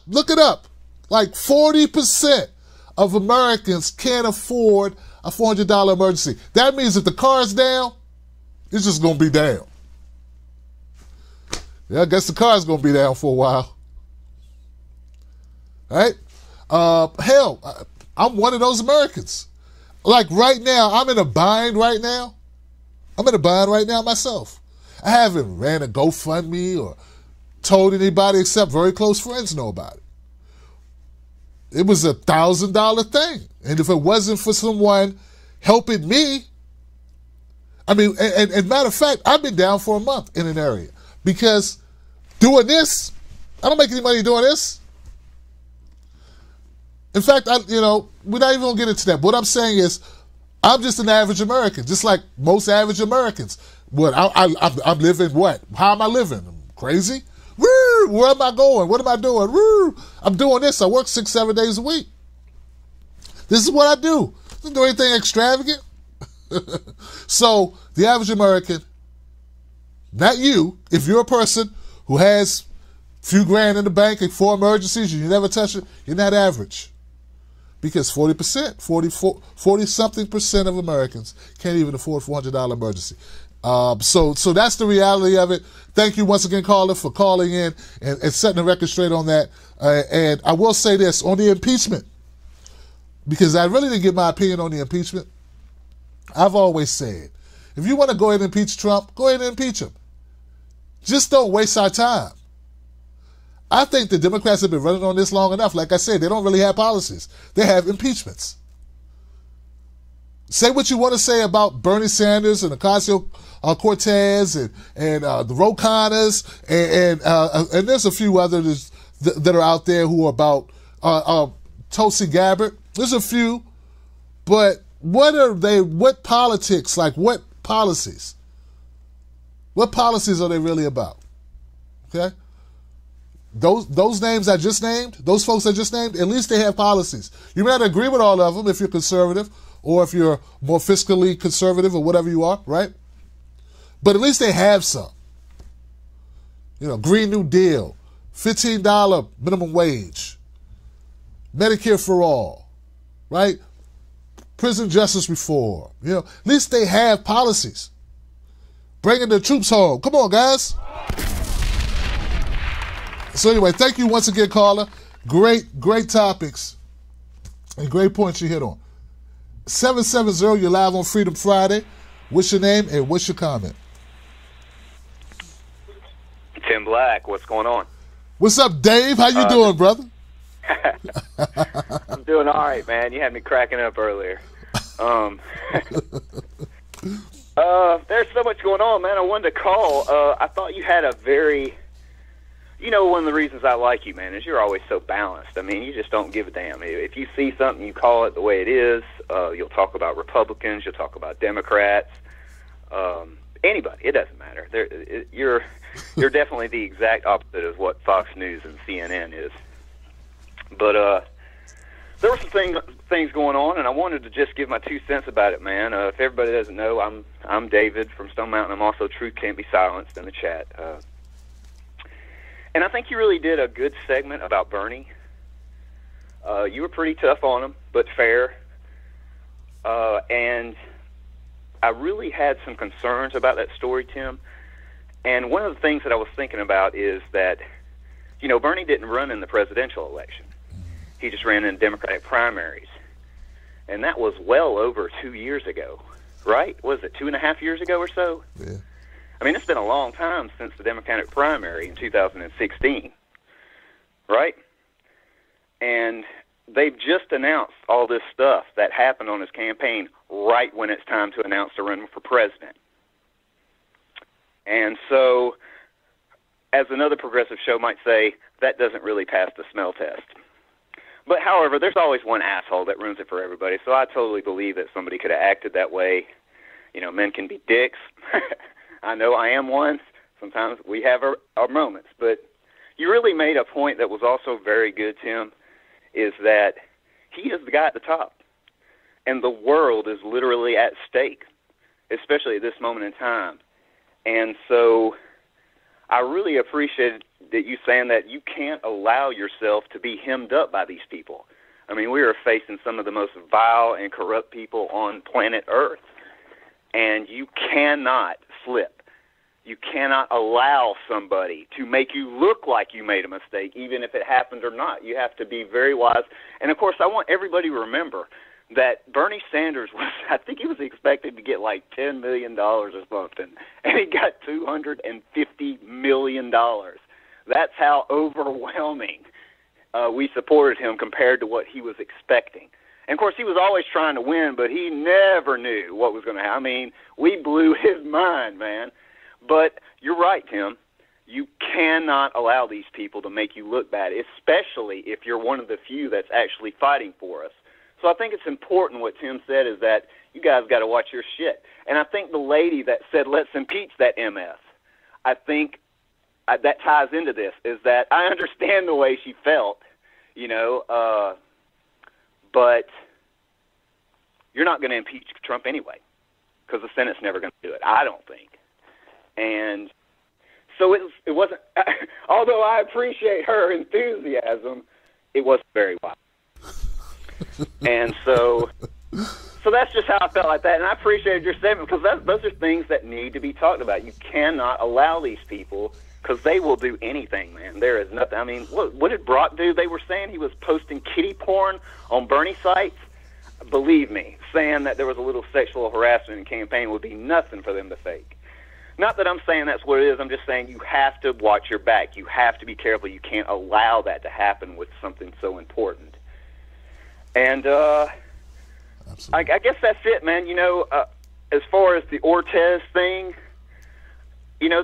Like 40% of Americans can't afford a $400 emergency. That means if the car's down, it's just going to be down. Yeah, I guess the car's going to be down for a while. All right? Hell, I'm one of those Americans. Like right now, I'm in a bind right now. Myself. I haven't ran a GoFundMe or told anybody except very close friends know about it. It was a $1,000 thing. And if it wasn't for someone helping me, and matter of fact, I've been down for a month in an area because doing this, I don't make any money doing this. In fact, we're not even going to get into that. What I'm saying is, I'm just an average American, just like most average Americans. I'm living what? How am I living? I'm crazy? Woo! Where am I going? What am I doing? Woo! I'm doing this. I work 6-7 days a week. This is what I do. I don't do anything extravagant. So the average American, not you, if you're a person who has a few grand in the bank and 4 emergencies and you never touch it, you're not average. Because 40-something% of Americans can't even afford a $400 emergency. So that's the reality of it. Thank you once again, caller, for calling in and setting the record straight on that. And I will say this on the impeachment, because I really didn't give my opinion on the impeachment. I've always said, if you want to go ahead and impeach Trump, go ahead and impeach him. Just don't waste our time. I think the Democrats have been running on this long enough. Like I said, they don't really have policies. They have impeachments. Say what you want to say about Bernie Sanders and Ocasio-Cortez and the Ro Khannas and there's a few others that are out there who are about Tulsi Gabbard. There's a few, but what are they? What politics? Like what policies? What policies are they really about? Okay. Those names I just named, those folks I just named, at least they have policies. You may not agree with all of them if you're conservative or if you're more fiscally conservative or whatever you are, right? But at least they have some. Green New Deal, $15 minimum wage, Medicare for all, right? Prison justice reform. At least they have policies. Bringing the troops home. Come on, guys. So anyway, thank you once again, caller. Great topics and great points you hit on. 770, you're live on Freedom Friday. What's your name and what's your comment?
Tim Black, what's going on?
What's up, Dave? How you doing, brother?
I'm doing all right, man. You had me cracking up earlier. There's so much going on, man. I wanted to call. I thought you had a very... You know, one of the reasons I like you, man, is you're always so balanced. I mean, you just don't give a damn. If you see something, you call it the way it is. You'll talk about Republicans. You'll talk about Democrats. Anybody. It doesn't matter. You're definitely the exact opposite of what Fox News and CNN is. But there were some things going on, and I wanted to just give my 2 cents about it, man. If everybody doesn't know, I'm David from Stone Mountain. I'm also Truth Can't Be Silenced in the chat. And I think you really did a good segment about Bernie. You were pretty tough on him, but fair. And I really had some concerns about that story, Tim. And one of the things that I was thinking about is that, you know, Bernie didn't run in the presidential election. He just ran in Democratic primaries. And that was well over 2 years ago, right? Was it 2.5 years ago or so?
Yeah.
I mean, it's been a long time since the Democratic primary in 2016, right? And they've just announced all this stuff that happened on his campaign right when it's time to announce to run for president. And so, as another progressive show might say, that doesn't really pass the smell test. But, however, there's always one asshole that ruins it for everybody, so I totally believe that somebody could have acted that way. You know, men can be dicks. I know I am one. Sometimes we have our moments. But you really made a point that was also very good, Tim, is that he is the guy at the top. And the world is literally at stake, especially at this moment in time. And so I really appreciated that you saying that you can't allow yourself to be hemmed up by these people. I mean, we are facing some of the most vile and corrupt people on planet Earth. And you cannot slip. You cannot allow somebody to make you look like you made a mistake, even if it happened or not. You have to be very wise. And, of course, I want everybody to remember that Bernie Sanders was, I think he was expected to get like $10 million or something, and he got $250 million. That's how overwhelming we supported him compared to what he was expecting. And, of course, he was always trying to win, but he never knew what was going to happen. I mean, we blew his mind, man. But you're right, Tim. You cannot allow these people to make you look bad, especially if you're one of the few that's actually fighting for us. So I think it's important what Tim said is that you guys got to watch your shit. And I think the lady that said, let's impeach that MF, I think that ties into this, is that I understand the way she felt, you know, but you're not going to impeach Trump anyway because the Senate's never going to do it, I don't think. And so it wasn't, although I appreciate her enthusiasm, it wasn't very wise. And so that's just how I felt like that. And I appreciated your statement because those are things that need to be talked about. You cannot allow these people because they will do anything, man. There is nothing. I mean, what did Brock do? They were saying he was posting kitty porn on Bernie sites. Believe me, saying that there was a little sexual harassment in campaign would be nothing for them to fake. Not that I'm saying that's what it is. I'm just saying you have to watch your back. You have to be careful. You can't allow that to happen with something so important. And I guess that's it, man. You know, as far as the Ortiz thing, you know,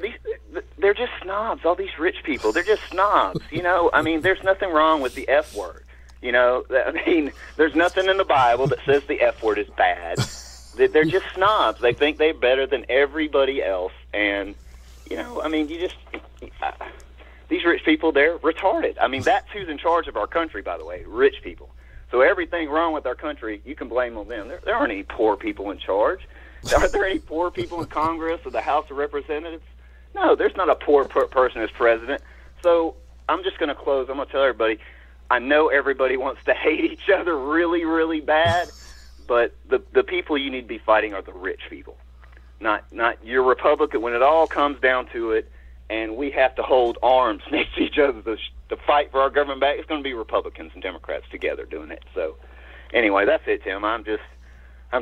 they're just snobs. All these rich people, they're just snobs. You know, I mean, there's nothing wrong with the F word. You know, I mean, there's nothing in the Bible that says the F word is bad. They're just snobs. They think they're better than everybody else. And, you know, I mean, these rich people, they're retarded. I mean, that's who's in charge of our country, by the way, rich people. So everything wrong with our country, you can blame on them. There aren't any poor people in charge. Are there any poor people in Congress or the House of Representatives? No, there's not a poor person as president. So I'm just going to close. I'm going to tell everybody, I know everybody wants to hate each other really, really bad, but the people you need to be fighting are the rich people, not your Republican. When it all comes down to it, and we have to hold arms next to each other to fight for our government back, it's going to be Republicans and Democrats together doing it. So anyway, that's it, Tim. I'm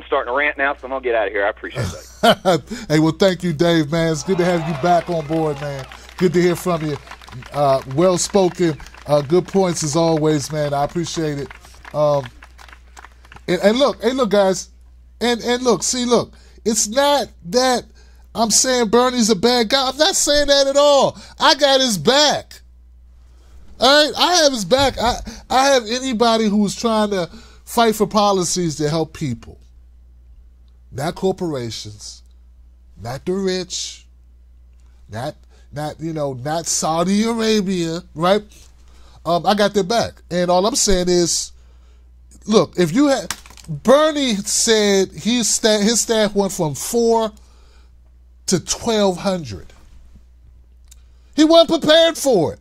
starting to rant now, so I'm going to get out of here. I appreciate that.
Hey, well, thank you, Dave, man. It's good to have you back on board, man. Good to hear from you. Well-spoken, good points as always, man. I appreciate it. And look, guys, and look, it's not that I'm saying Bernie's a bad guy. I'm not saying that at all. I got his back. All right? I have his back. I have anybody who's trying to fight for policies to help people. Not corporations. Not the rich. Not Saudi Arabia, right? I got their back. And all I'm saying is, look, if you had... Bernie said his staff went from 4 to 1,200. He wasn't prepared for it.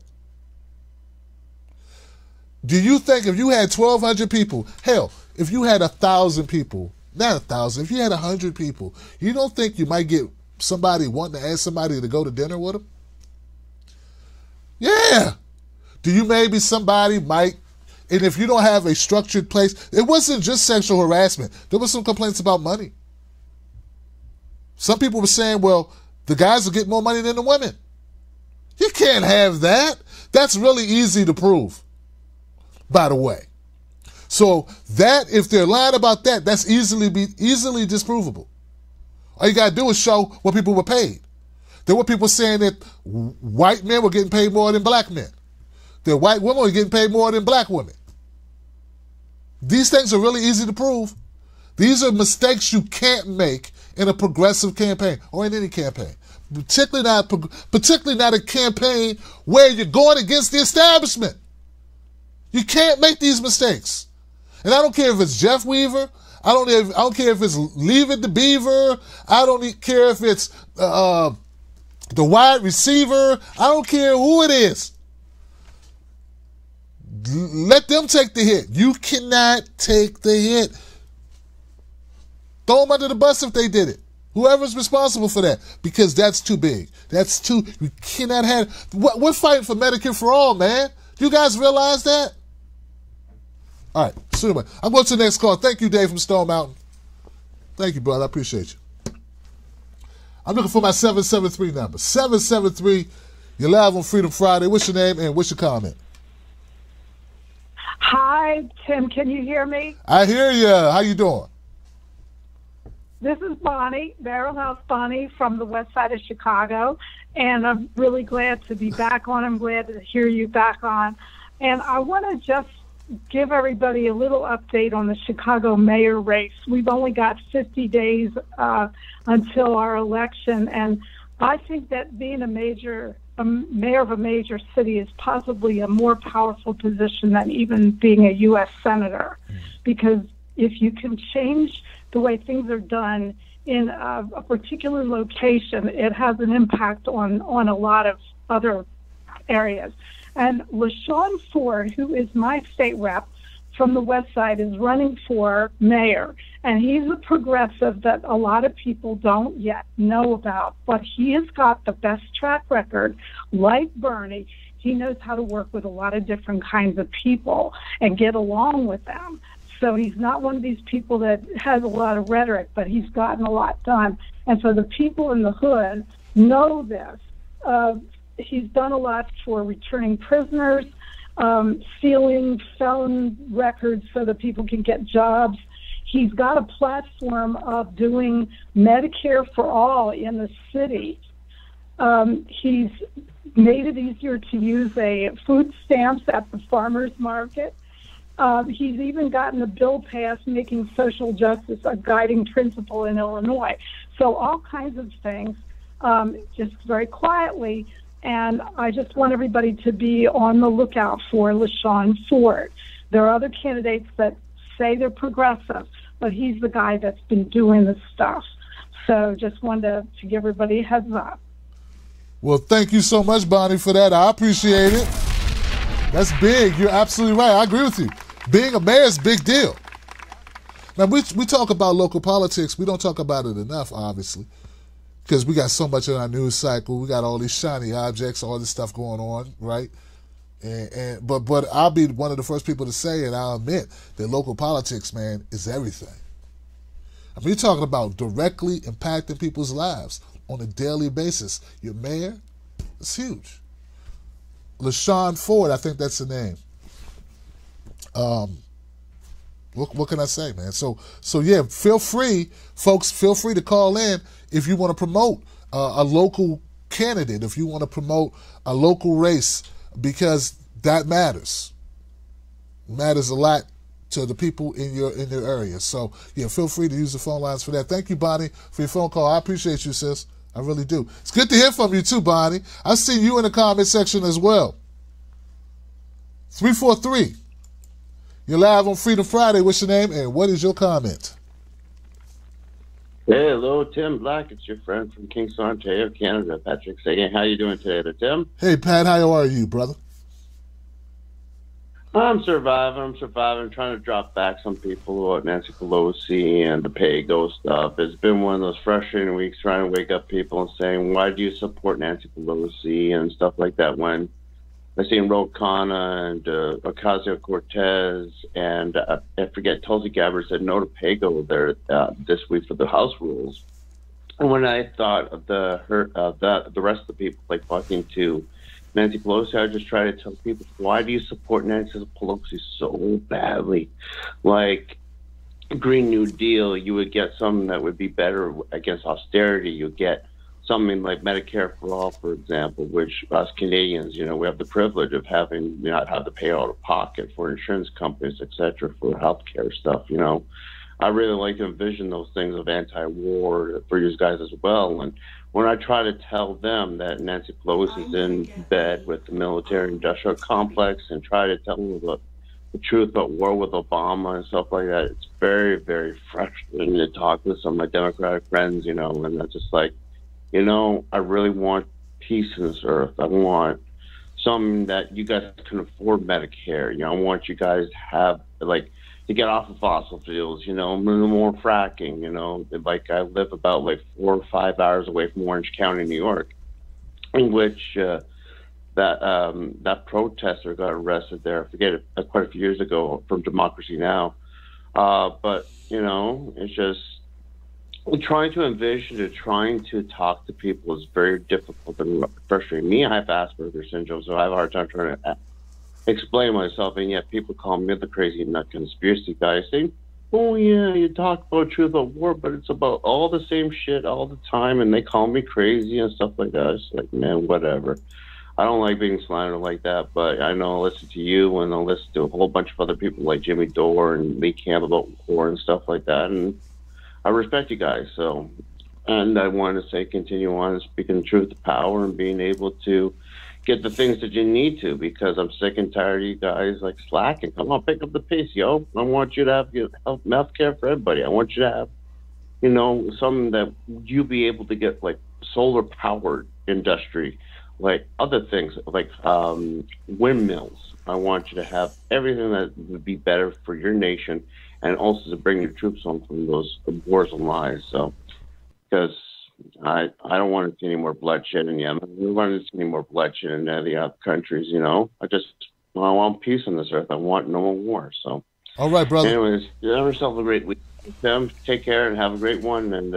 Do you think if you had 1,200 people, hell, if you had 1,000 people, not 1,000, if you had 100 people, you don't think you might get somebody wanting to ask somebody to go to dinner with them? Yeah. Do you maybe somebody might, and if you don't have a structured place, it wasn't just sexual harassment. There was some complaints about money. Some people were saying, well, the guys will get more money than the women. You can't have that. That's really easy to prove, by the way. So that, if they're lying about that, that's easily disprovable. All you got to do is show what people were paid. There were people saying that white men were getting paid more than black men. That white women were getting paid more than black women. These things are really easy to prove. These are mistakes you can't make in a progressive campaign or in any campaign. Particularly not a campaign where you're going against the establishment. You can't make these mistakes. And I don't care if it's Jeff Weaver. I don't care if it's Leave It to Beaver. I don't care if it's the wide receiver. I don't care who it is. Let them take the hit. You cannot take the hit. Throw them under the bus if they did it. Whoever's responsible for that, because that's too big. You cannot have, we're fighting for Medicare for all, man. You guys realize that? All right, so anyway, I'm going to the next call. Thank you, Dave from Stone Mountain. Thank you, brother. I appreciate you. I'm looking for my 773 number. 773, you're live on Freedom Friday. What's your name and what's your comment?
Hi, Tim. Can you hear me?
I hear you. How you doing?
This is Bonnie, Barrel House Bonnie from the west side of Chicago, and I'm really glad to be back on. I'm glad to hear you back on. And I want to just give everybody a little update on the Chicago mayor race. We've only got 50 days until our election, and I think that being a mayor of a major city is possibly a more powerful position than even being a U.S. senator, because if you can change the way things are done in a particular location, it has an impact on a lot of other areas. And LaShawn Ford, who is my state rep from the West Side, is running for mayor. And he's a progressive that a lot of people don't yet know about. But he has got the best track record, like Bernie. He knows how to work with a lot of different kinds of people and get along with them. So he's not one of these people that has a lot of rhetoric, but he's gotten a lot done. And so the people in the hood know this. He's done a lot for returning prisoners, sealing felon records so that people can get jobs. He's got a platform of doing Medicare for all in the city. He's made it easier to use food stamps at the farmers market. He's even gotten a bill passed making social justice a guiding principle in Illinois. So all kinds of things, just very quietly. And I just want everybody to be on the lookout for LaShawn Ford. There are other candidates that say they're progressive, but he's the guy that's been doing this stuff. So just wanted to give everybody a heads up.
Well, thank you so much, Bonnie, for that. I appreciate it. That's big. You're absolutely right. I agree with you. Being a mayor is a big deal. Now, we talk about local politics. We don't talk about it enough, obviously. because we got so much in our news cycle. We got all these shiny objects, all this stuff going on, right? But I'll be one of the first people to say, and I'll admit that local politics, man, is everything. I mean, you're talking about directly impacting people's lives on a daily basis. Your mayor, it's huge. LaShawn Ford, I think that's the name. What can I say, man? So yeah, feel free, folks, feel free to call in if you want to promote a local candidate, if you want to promote a local race, because that matters. It matters a lot to the people in your area. So yeah, feel free to use the phone lines for that. Thank you, Bonnie, for your phone call. I appreciate you, sis. I really do. It's good to hear from you too, Bonnie. I see you in the comment section as well. 343. You're live on Freedom Friday. What's your name and what is your comment?
Hey, hello, Tim Black. It's your friend from Kingston, Ontario, Canada. Patrick saying, how you doing today, Tim?
Hey, Pat. How are you, brother?
I'm surviving. Trying to drop back some people about Nancy Pelosi and the pay-go stuff. It's been one of those frustrating weeks trying to wake up people and saying, why do you support Nancy Pelosi and stuff like that, when I seen Ro Khanna and Ocasio-Cortez and I forget, Tulsi Gabbard said no to pay-go there this week for the House rules. And when I thought of the rest of the people like talking to Nancy Pelosi, I just try to tell people, why do you support Nancy Pelosi so badly? Like Green New Deal, you would get something that would be better against austerity. You get something like Medicare for all, for example, which us Canadians, we have the privilege of having not have to pay out of pocket for insurance companies, etc., for healthcare stuff. I really like to envision those things of anti-war for you guys as well. And when I try to tell them that Nancy Pelosi is in bed with the military-industrial complex and try to tell them about the truth about war with Obama and stuff like that, it's very, very frustrating to talk with some of my Democratic friends, and I'm just like, I really want peace in this earth. I want something that you guys can afford Medicare. I want you guys to have, to get off of fossil fuels, no more fracking, like I live about 4 or 5 hours away from Orange County, New York, in which that protester got arrested there. I forget it, quite a few years ago from Democracy Now! But, it's just, trying to envision it, trying to talk to people is very difficult and frustrating. Me, I have Asperger's syndrome, so I have a hard time trying to explain myself, and yet people call me the crazy nut conspiracy guy, saying, oh yeah, you talk about truth of war, but it's about all the same shit all the time, and they call me crazy and stuff like that. It's like, man, whatever. I don't like being slandered like that, but I know I'll listen to you and I'll listen to a whole bunch of other people like Jimmy Dore and Lee Camp about war and stuff like that, and I respect you guys. So, and I want to say, continue on speaking the truth to power and being able to get the things that you need to, because I'm sick and tired of you guys slacking. Come on, pick up the pace, yo. I want you to have health care for everybody. I want you to have, something that you be able to get solar powered industry, other things like windmills. I want you to have everything that would be better for your nation, and also to bring your troops home from those wars and lies. So, because I don't want to see any more bloodshed in Yemen. I don't want to see any more bloodshed in any other countries, I want peace on this earth. I want no more war. So,
all right, brother.
Anyways, have yourself a great week. Take care and have a great one. And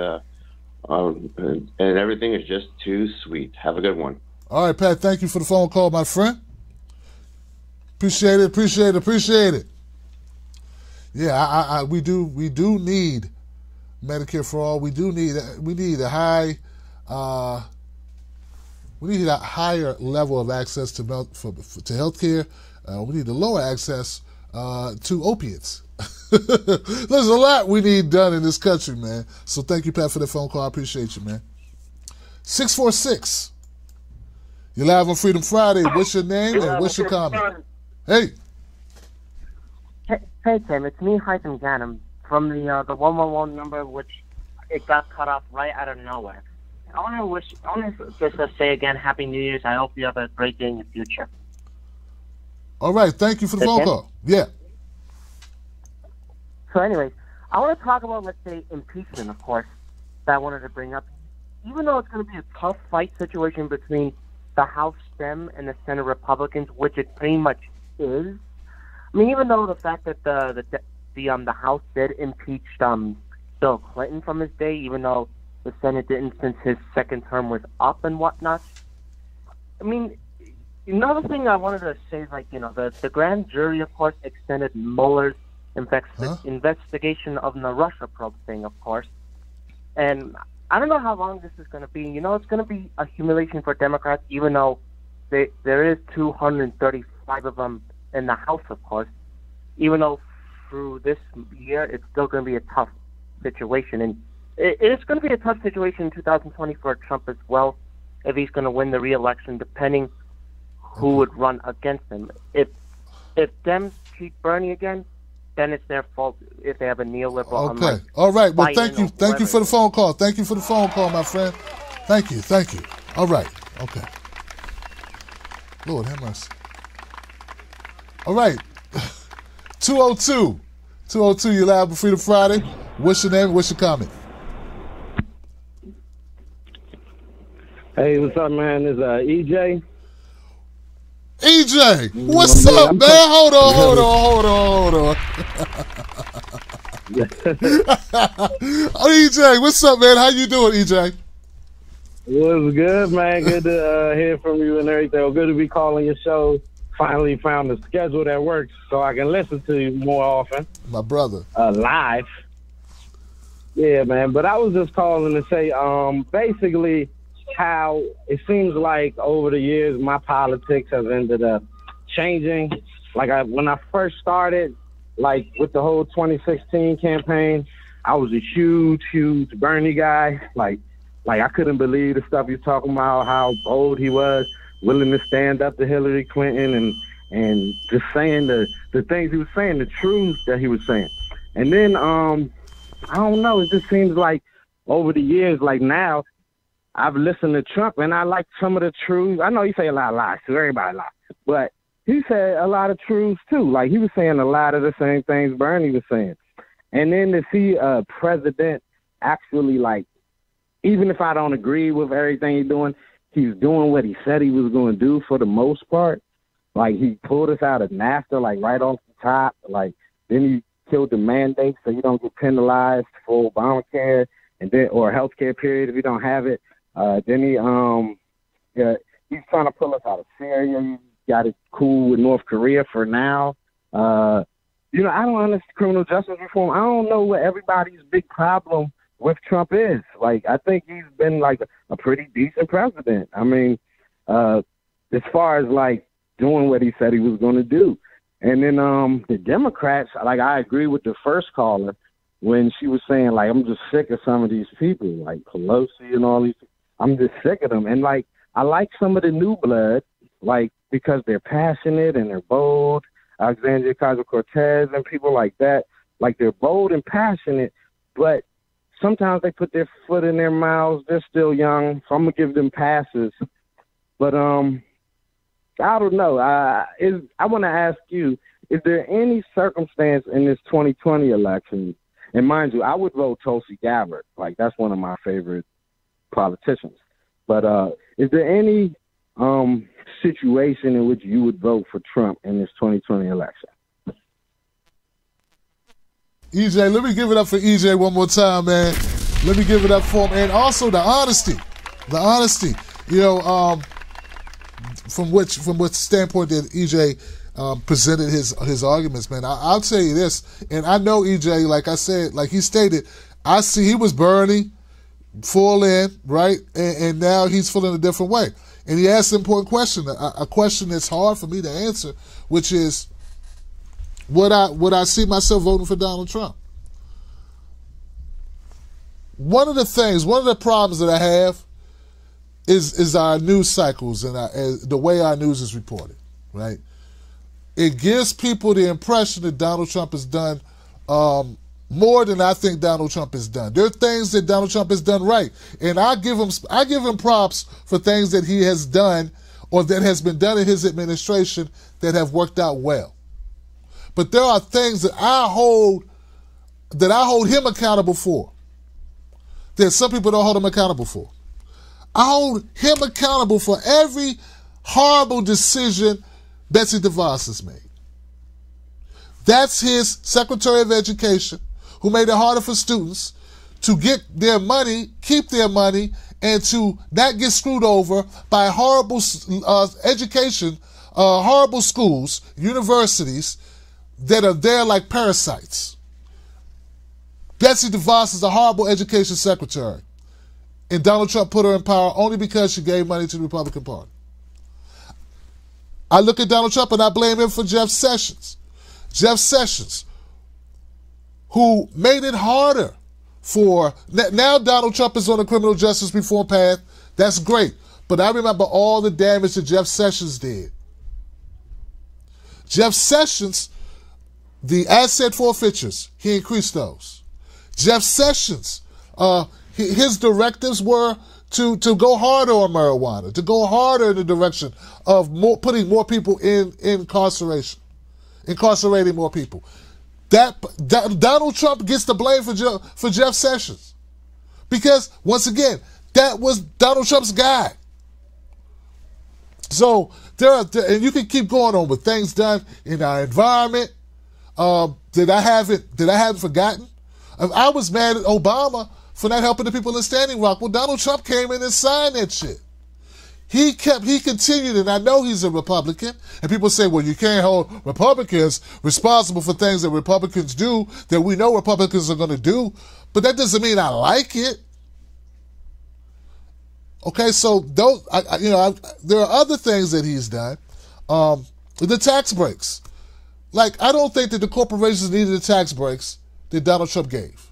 everything is just too sweet. Have a good one.
All right, Pat. Thank you for the phone call, my friend. Appreciate it. Yeah, we do need Medicare for all. We need a higher level of access to healthcare. We need to lower access to opiates. There's a lot we need done in this country, man. So thank you, Pat, for the phone call. I appreciate you, man. 646. You're live on Freedom Friday. What's your name and what's your comment? Hey.
Hey, Tim. It's me, Hytham Ganem, from the 111 number, which it got cut off right out of nowhere. I want to just say again, Happy New Year's. I hope you have a great day in the future.
All right. Thank you for the phone call. Yeah.
So anyways, I want to talk about, let's say, impeachment, of course, that I wanted to bring up. even though it's going to be a tough fight situation between the House Dem and the Senate Republicans, which it pretty much is. I mean, even though the fact that the House did impeach Bill Clinton from his day, even though the Senate didn't since his second term was up and whatnot. I mean, another thing I wanted to say is, like, you know, the grand jury, of course, extended Mueller's investigation of the Russia probe thing, of course. And I don't know how long this is going to be. You know, it's going to be a humiliation for Democrats, even though there is 235 of them in the House, of course. Even though through this year, it's still going to be a tough situation. And it's going to be a tough situation in 2020 for Trump as well, if he's going to win the re-election, depending who would run against him. If Dems cheat Bernie again, then it's their fault if they have a neoliberal.
Okay. All right. Well, thank you. Thank you for the phone call. Thank you for the phone call, my friend. Thank you. Thank you. All right. Okay. Lord have mercy. All right. 202. 202, you're live for Freedom Friday. What's your name? What's your comment?
Hey, what's up, man? This is EJ.
EJ, what's up, man? Hold on. EJ, what's up, man? How you doing, EJ?
What's good, man? Good to hear from you and everything. Well, good to be calling your show. Finally found a schedule that works so I can listen to you more often.
My brother.
Live. Yeah, man. But I was just calling to say, basically, how it seems like over the years my politics has ended up changing. Like when I first started, like with the whole 2016 campaign, I was a huge Bernie guy. Like I couldn't believe the stuff he was talking about, how bold he was, willing to stand up to Hillary Clinton and just saying the things he was saying, the truth that he was saying. And then I don't know, it just seems like over the years, like now, I've listened to Trump, and I like some of the truth. I know he say a lot of lies, so everybody lies. But he said a lot of truths, too. Like, he was saying a lot of the same things Bernie was saying. And then to see a president actually, like, even if I don't agree with everything he's doing what he said he was going to do for the most part. Like, he pulled us out of NAFTA, like, right off the top. Like, then he killed the mandate so you don't get penalized for Obamacare and then or healthcare period if you don't have it. Then he's trying to pull us out of Syria. He got it cool with North Korea for now. I don't understand criminal justice reform. I don't know what everybody's big problem with Trump is. Like, I think he's been like a pretty decent president. I mean, as far as like doing what he said he was going to do. And then the Democrats, like I agree with the first caller when she was saying, like, I'm just sick of some of these people, like Pelosi and all these people. I'm just sick of them. And, like, I like some of the new blood, like, because they're passionate and they're bold. Alexandria Ocasio-Cortez and people like that. Like, they're bold and passionate, but sometimes they put their foot in their mouths. They're still young, so I'm going to give them passes. But I don't know. I want to ask you, is there any circumstance in this 2020 election, and mind you, I would vote Tulsi Gabbard. Like, that's one of my favorite politicians. But is there any situation in which you would vote for Trump in this 2020 election?
EJ, let me give it up for EJ one more time, man. Let me give it up for him. And also the honesty. You know, from which standpoint that EJ presented his arguments, man. I'll tell you this, and I know EJ, like I said, like he stated, I see he was Bernie, full in, right? And now he's feeling a different way. And he asked an important question, a question that's hard for me to answer, which is, would I see myself voting for Donald Trump? One of the problems that I have is our news cycles and the way our news is reported, right? It gives people the impression that Donald Trump has done more than I think Donald Trump has done. There are things that Donald Trump has done right, and I give him props for things that he has done or that has been done in his administration that have worked out well. But there are things that I hold him accountable for that some people don't hold him accountable for. I hold him accountable for every horrible decision Betsy DeVos has made. That's his Secretary of Education, who made it harder for students to get their money, keep their money, and to not get screwed over by horrible education, horrible schools, universities that are there like parasites. Betsy DeVos is a horrible education secretary, and Donald Trump put her in power only because she gave money to the Republican Party. I look at Donald Trump and I blame him for Jeff Sessions. Jeff Sessions, who made it harder for... Now Donald Trump is on the criminal justice reform path. That's great. But I remember all the damage that Jeff Sessions did. Jeff Sessions, the asset forfeitures, he increased those. Jeff Sessions, his directives were to go harder on marijuana, to go harder in the direction of putting more people in incarceration, incarcerating more people. Donald Trump gets the blame for Jeff Sessions, because once again, that was Donald Trump's guy. So and you can keep going on with things done in our environment that I haven't forgotten. I was mad at Obama for not helping the people in Standing Rock. Well, Donald Trump came in and signed that shit. He continued, and I know he's a Republican, and people say, well, you can't hold Republicans responsible for things that Republicans do that we know Republicans are going to do, but that doesn't mean I like it. Okay, so there are other things that he's done. The tax breaks. Like, I don't think that the corporations needed the tax breaks that Donald Trump gave.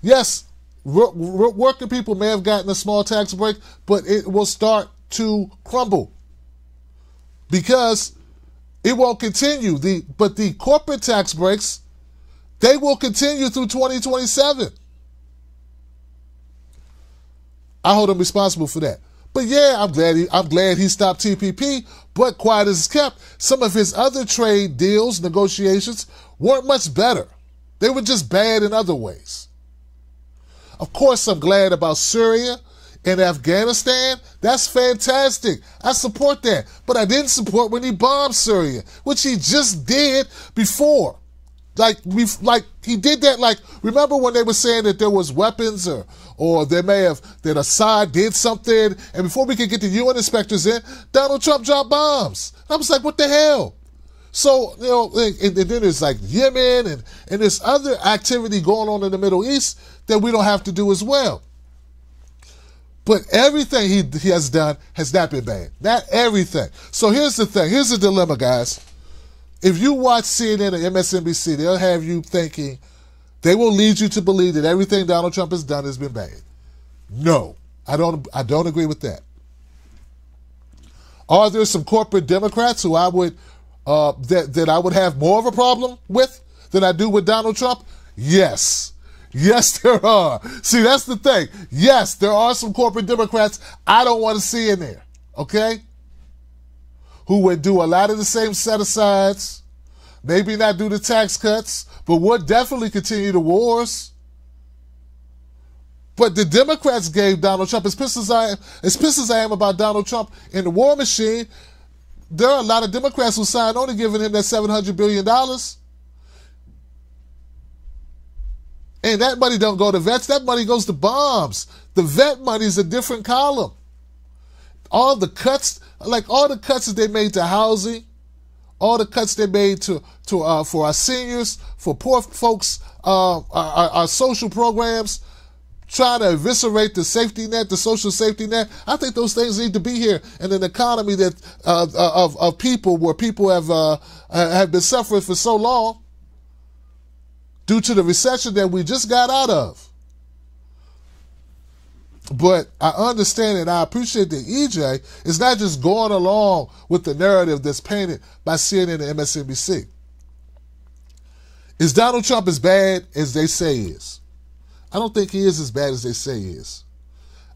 Yes, working people may have gotten a small tax break, but it will start to crumble because it won't continue. But the corporate tax breaks, they will continue through 2027. I hold him responsible for that. But yeah, I'm glad he stopped TPP, but quiet as kept, some of his other trade deals, negotiations, weren't much better. They were just bad in other ways. Of course, I'm glad about Syria and Afghanistan. That's fantastic. I support that. But I didn't support when he bombed Syria, which he just did before. Like he did that. Like, remember when they were saying that there was weapons or that Assad did something, and before we could get the UN inspectors in, Donald Trump dropped bombs. I was like, what the hell? So, and then there's like Yemen and there's other activity going on in the Middle East that we don't have to do as well. But everything he has done has not been bad. Not everything. So here's the thing. Here's the dilemma, guys. If you watch CNN or MSNBC, they'll have you thinking, they will lead you to believe that everything Donald Trump has done has been bad. No, I don't agree with that. Are there some corporate Democrats who I would that I would have more of a problem with than I do with Donald Trump? Yes. Yes, there are. See, that's the thing. Yes, there are some corporate Democrats I don't want to see in there, okay? Who would do a lot of the same set-asides, maybe not do the tax cuts, but would definitely continue the wars. But the Democrats gave Donald Trump, as pissed as I am about Donald Trump in the war machine, there are a lot of Democrats who signed on to giving him that $700 billion. And that money don't go to vets, that money goes to bombs. The vet money is a different column. All the cuts that they made to housing, all the cuts they made for our seniors, for poor folks, our social programs, trying to eviscerate the safety net, the social safety net. I think those things need to be here in an economy that of people where people have been suffering for so long due to the recession that we just got out of. But I understand and I appreciate that EJ is not just going along with the narrative that's painted by CNN and MSNBC. Is Donald Trump as bad as they say he is? I don't think he is as bad as they say he is.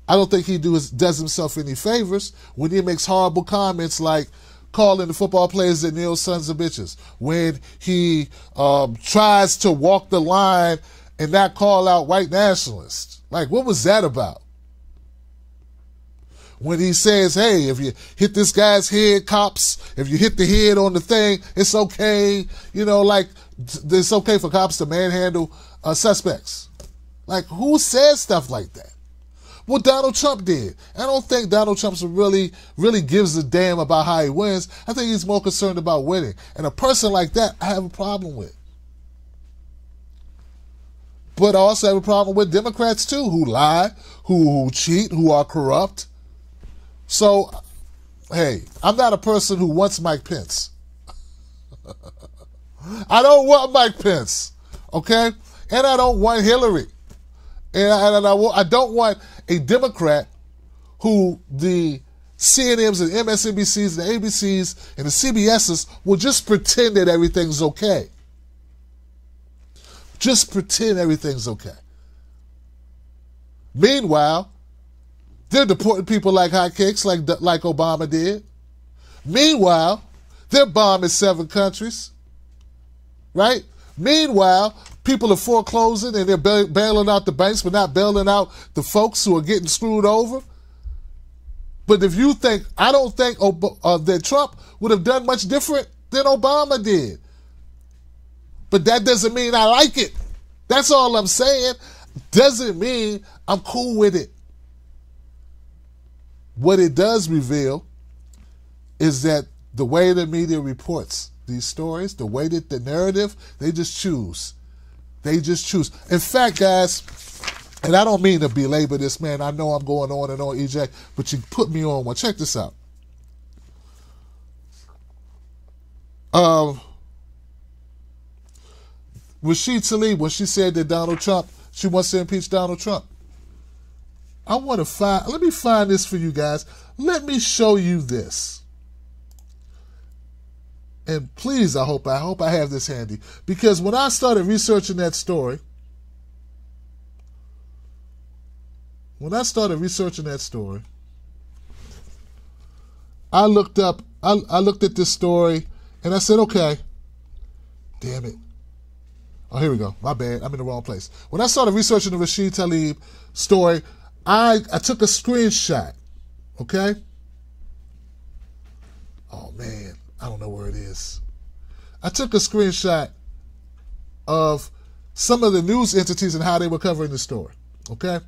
I don't think he does himself any favors when he makes horrible comments like calling the football players that kneel sons of bitches, when he tries to walk the line and not call out white nationalists. Like, what was that about? when he says, hey, if you hit this guy's head, cops, if you hit the head on the thing, it's okay. You know, like, it's okay for cops to manhandle suspects. Like, who says stuff like that? Well, Donald Trump did. I don't think Donald Trump really gives a damn about how he wins. I think he's more concerned about winning. And a person like that, I have a problem with. But I also have a problem with Democrats too, who lie, who cheat, who are corrupt. So, hey, I'm not a person who wants Mike Pence. I don't want Mike Pence, okay? And I don't want Hillary. And I don't want a Democrat who the CNNs and MSNBCs and the ABCs and the CBSs will just pretend that everything's okay. Just pretend everything's okay. Meanwhile, they're deporting people like hotcakes, like Obama did. Meanwhile, they're bombing 7 countries, right? Meanwhile, people are foreclosing and they're bailing out the banks, but not bailing out the folks who are getting screwed over. But if you think, I don't think that Trump would have done much different than Obama did. But that doesn't mean I like it. That's all I'm saying. Doesn't mean I'm cool with it. What it does reveal is that the way the media reports these stories, the way that the narrative, they just choose. They just choose. In fact, guys, and I don't mean to belabor this, man. I know I'm going on and on, EJ, but you put me on one. Check this out. Rashid Tlaib, when she said that Donald Trump, she wants to impeach Donald Trump. Let me find this for you guys. Let me show you this. And please, I hope I have this handy. Because when I started researching that story, I looked at this story and I said, okay, damn it. Oh, here we go. My bad. I'm in the wrong place. When I started researching the Rashid Tlaib story, I took a screenshot. Okay? Oh, man. I don't know where it is. I took a screenshot of some of the news entities and how they were covering the story. Okay?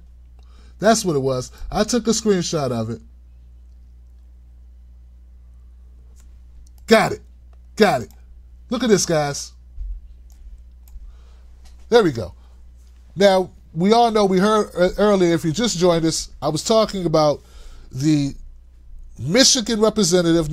That's what it was. I took a screenshot of it. Got it. Look at this, guys. There we go. Now, we all know, we heard earlier, if you just joined us, I was talking about the new Michigan representative,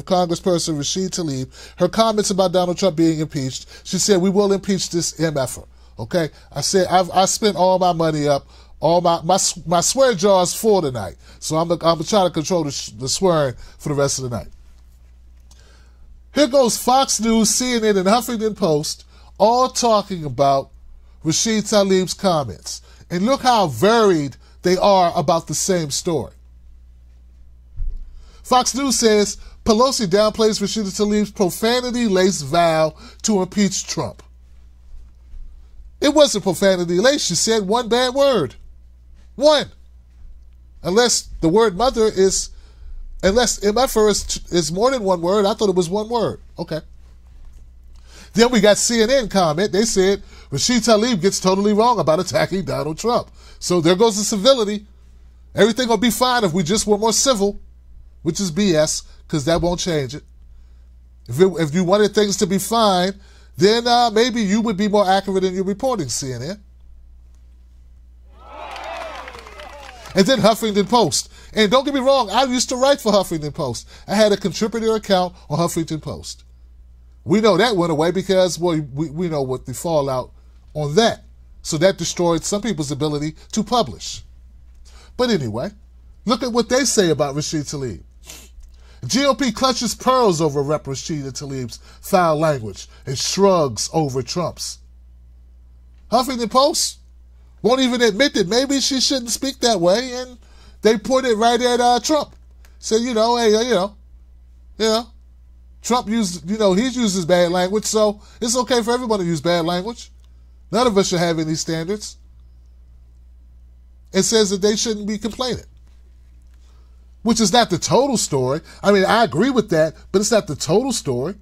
Congressperson Rashid Tlaib, her comments about Donald Trump being impeached. She said, we will impeach this MFer. Okay? I said, I spent all my money up. All my swear jar is full tonight. So I'm going to try to control the swearing for the rest of the night. Here goes Fox News, CNN, and Huffington Post all talking about Rashid Tlaib's comments. And look how varied they are about the same story. Fox News says Pelosi downplays Rashid Tlaib's profanity-laced vow to impeach Trump. It wasn't profanity-laced. She said one bad word. One. Unless the word mother is, unless MFR is more than one word. I thought it was one word. Okay. Then we got CNN comment. They said Rashid Tlaib gets totally wrong about attacking Donald Trump. So there goes the civility. Everything will be fine if we just were more civil, which is BS, because that won't change it. If you wanted things to be fine, then maybe you would be more accurate in your reporting, CNN. And then Huffington Post. And don't get me wrong, I used to write for Huffington Post. I had a contributor account on Huffington Post. We know that went away because, well, we know what the fallout on that. So that destroyed some people's ability to publish. But anyway, look at what they say about Rashid Tlaib. GOP clutches pearls over Rep. Rashid Tlaib's foul language and shrugs over Trump's. Huffington Post won't even admit that maybe she shouldn't speak that way, and they put it right at Trump. Say, Trump used, he uses bad language, so it's okay for everyone to use bad language. None of us should have any standards. It says that they shouldn't be complaining. which is not the total story. I mean, I agree with that, but it's not the total story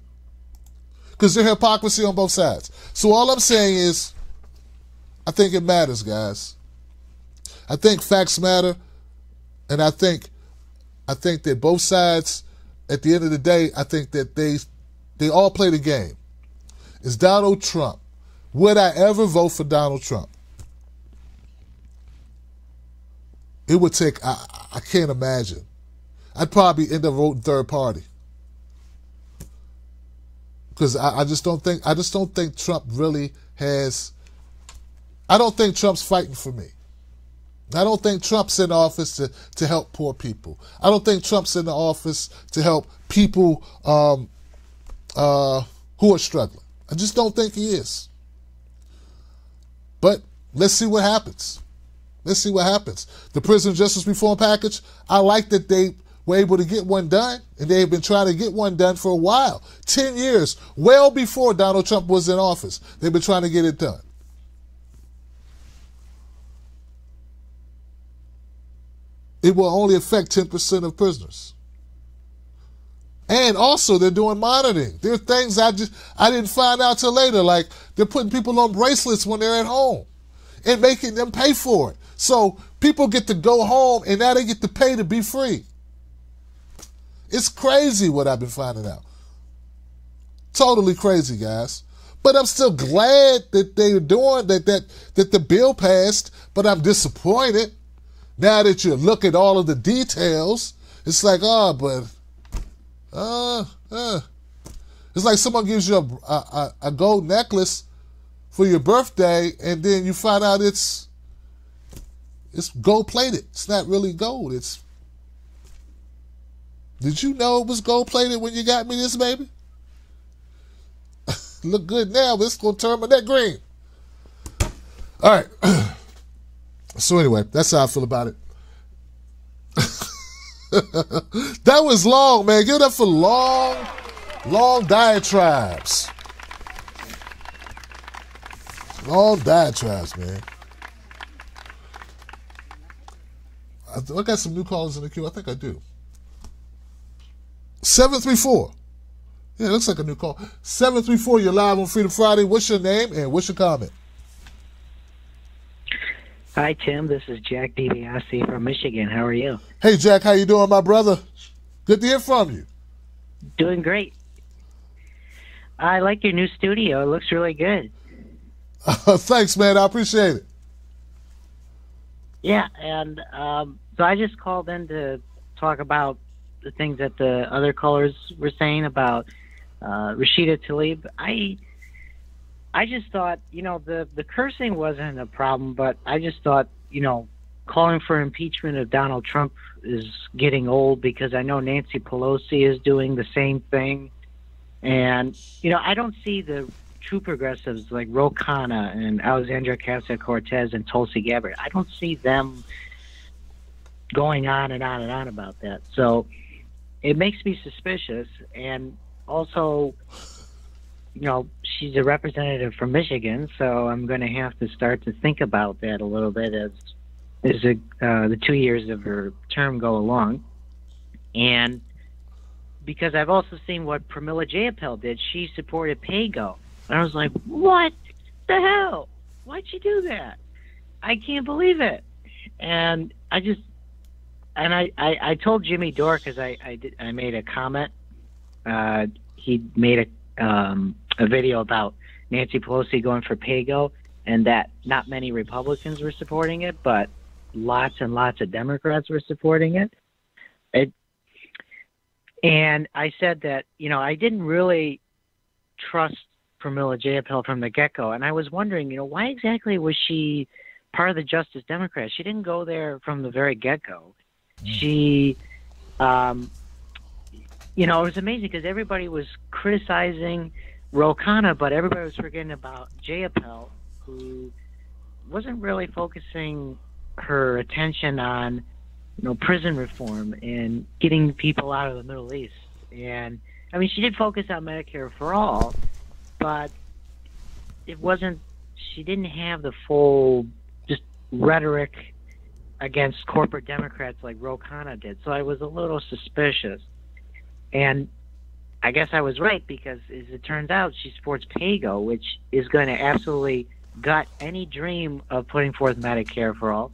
because there's hypocrisy on both sides. So all I'm saying is, I think it matters, guys. I think facts matter, and I think that both sides, at the end of the day, I think that they all play the game. It's Donald Trump. Would I ever vote for Donald Trump? It would take, I can't imagine. I'd probably end up voting third party. Because I just don't think Trump really has, I don't think Trump's fighting for me. I don't think Trump's in office to help poor people. I don't think Trump's in the office to help people who are struggling. I just don't think he is. But let's see what happens. Let's see what happens. The prison justice reform package, I like that they were able to get one done, and they've been trying to get one done for a while. 10 years, well before Donald Trump was in office. They've been trying to get it done. It will only affect 10% of prisoners. And also, they're doing monitoring. There are things I didn't find out till later, like they're putting people on bracelets when they're at home and making them pay for it. So people get to go home, and now they get to pay to be free. It's crazy what I've been finding out. Totally crazy, guys. But I'm still glad that they're doing that the bill passed, but I'm disappointed. Now that you look at all of the details, it's like, it's like someone gives you a gold necklace for your birthday, and then you find out it's gold plated. It's not really gold. Did you know it was gold plated when you got me this, baby? Look good now, but it's gonna turn my neck green. All right. So anyway, that's how I feel about it. That was long, man. Give it up for long diatribes. Long diatribes, man. I got some new callers in the queue. I think I do. 734. Yeah, it looks like a new call. 734, you're live on Freedom Friday. What's your name and what's your comment?
Hi, Tim. This is Jack DiBiase from Michigan. How are you?
Hey, Jack. How you doing, my brother? Good to hear from you.
Doing great. I like your new studio. It looks really good.
Thanks, man. I appreciate it.
Yeah, and so I just called in to talk about the things that the other callers were saying about Rashida Tlaib. I just thought, the cursing wasn't a problem, but I just thought, calling for impeachment of Donald Trump is getting old because I know Nancy Pelosi is doing the same thing. And, I don't see the true progressives like Ro Khanna and Alexandria Ocasio-Cortez and Tulsi Gabbard. I don't see them going on and on and on about that. So it makes me suspicious. And also, she's a representative from Michigan, so I'm going to have to start to think about that a little bit as the 2 years of her term go along. And because I've also seen what Pramila Jayapal did, she supported PayGo. And I was like, what the hell? Why'd she do that? I can't believe it. And I told Jimmy Dore, because I made a comment. He made a video about Nancy Pelosi going for PayGo, and that not many Republicans were supporting it, but lots and lots of Democrats were supporting it. And I said that, I didn't really trust Pramila Jayapal from the get-go, and I was wondering, why exactly was she part of the Justice Democrats? She didn't go there from the very get-go. She, it was amazing because everybody was criticizing Ro Khanna, but everybody was forgetting about Jayapal, who wasn't really focusing her attention on, prison reform and getting people out of the Middle East. And I mean, she did focus on Medicare for all, but she didn't have the full just rhetoric against corporate Democrats like Ro Khanna did. So I was a little suspicious. And I guess I was right, because as it turns out, she supports PAYGO, which is going to absolutely gut any dream of putting forth Medicare for all,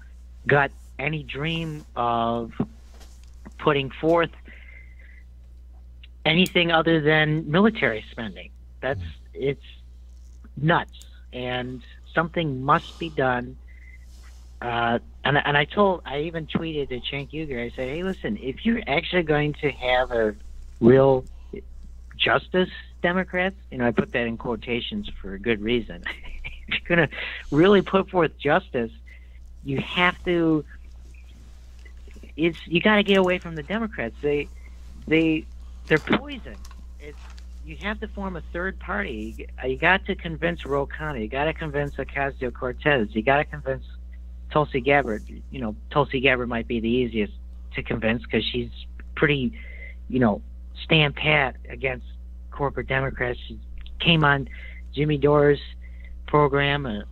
gut any dream of putting forth anything other than military spending. It's nuts, and something must be done. And I even tweeted to Cenk Uygur, I said, hey, listen, if you're actually going to have a real justice Democrats, I put that in quotations for a good reason. If you're going to really put forth justice, you have to, you got to get away from the Democrats. They're poison. You have to form a third party. You got to convince Ro Khanna. You got to convince Ocasio-Cortez. You got to convince Tulsi Gabbard. Tulsi Gabbard might be the easiest to convince because she's pretty, stand pat against corporate Democrats. She came on Jimmy Dore's program,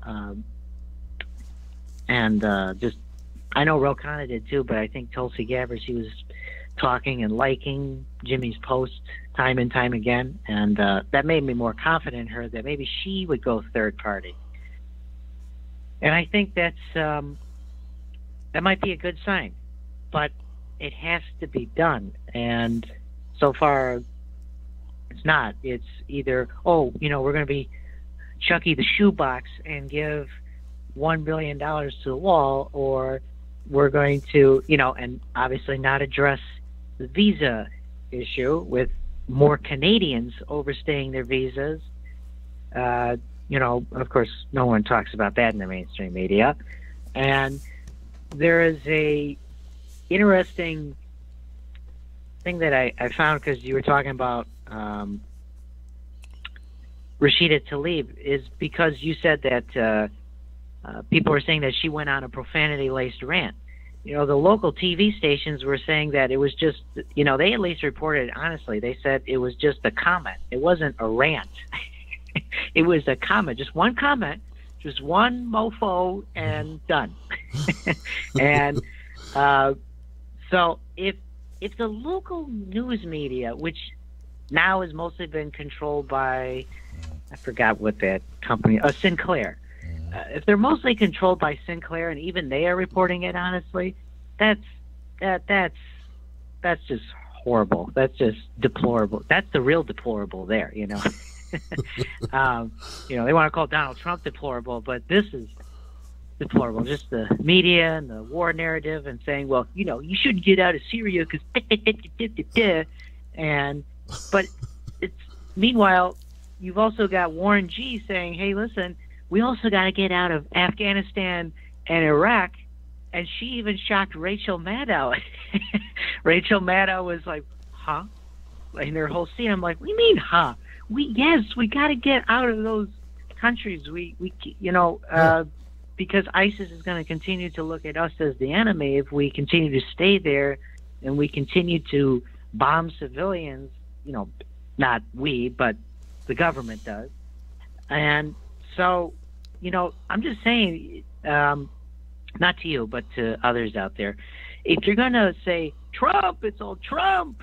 and just, I know Ro Khanna did too, but I think Tulsi Gabbard, she was talking and liking Jimmy's posts time and time again, and that made me more confident in her that maybe she would go third party. And I think that might be a good sign, but it has to be done. And so far, it's not. It's either, we're going to be Chucky the Shoebox and give $1 billion to the wall, or we're going to, and obviously not address the visa issue with more Canadians overstaying their visas. Of course, no one talks about that in the mainstream media. And there is a interesting thing that I found, because you were talking about Rashida Tlaib, is because you said that people were saying that she went on a profanity-laced rant. The local TV stations were saying that it was just, they at least reported it honestly. They said it was just a comment. It wasn't a rant. It was a comment, just one comment, just one mofo, and done. And so if the local news media, which now has mostly been controlled by, I forgot what that company, Sinclair. If they're mostly controlled by Sinclair, and even they are reporting it honestly, that's just horrible. That's just deplorable. That's the real deplorable there, They want to call Donald Trump deplorable, but this is deplorable. Just the media and the war narrative, and saying, well, you shouldn't get out of Syria because, but it's, meanwhile, you've also got Warren G saying, hey, listen, we also got to get out of Afghanistan and Iraq. And she even shocked Rachel Maddow. Rachel Maddow was like, huh? In her whole scene, I'm like, what do you mean, huh? Yes, we got to get out of those countries. Because ISIS is going to continue to look at us as the enemy if we continue to stay there and we continue to bomb civilians. Not we, but the government does. And so, I'm just saying, not to you, but to others out there, if you're going to say, Trump, it's all Trump,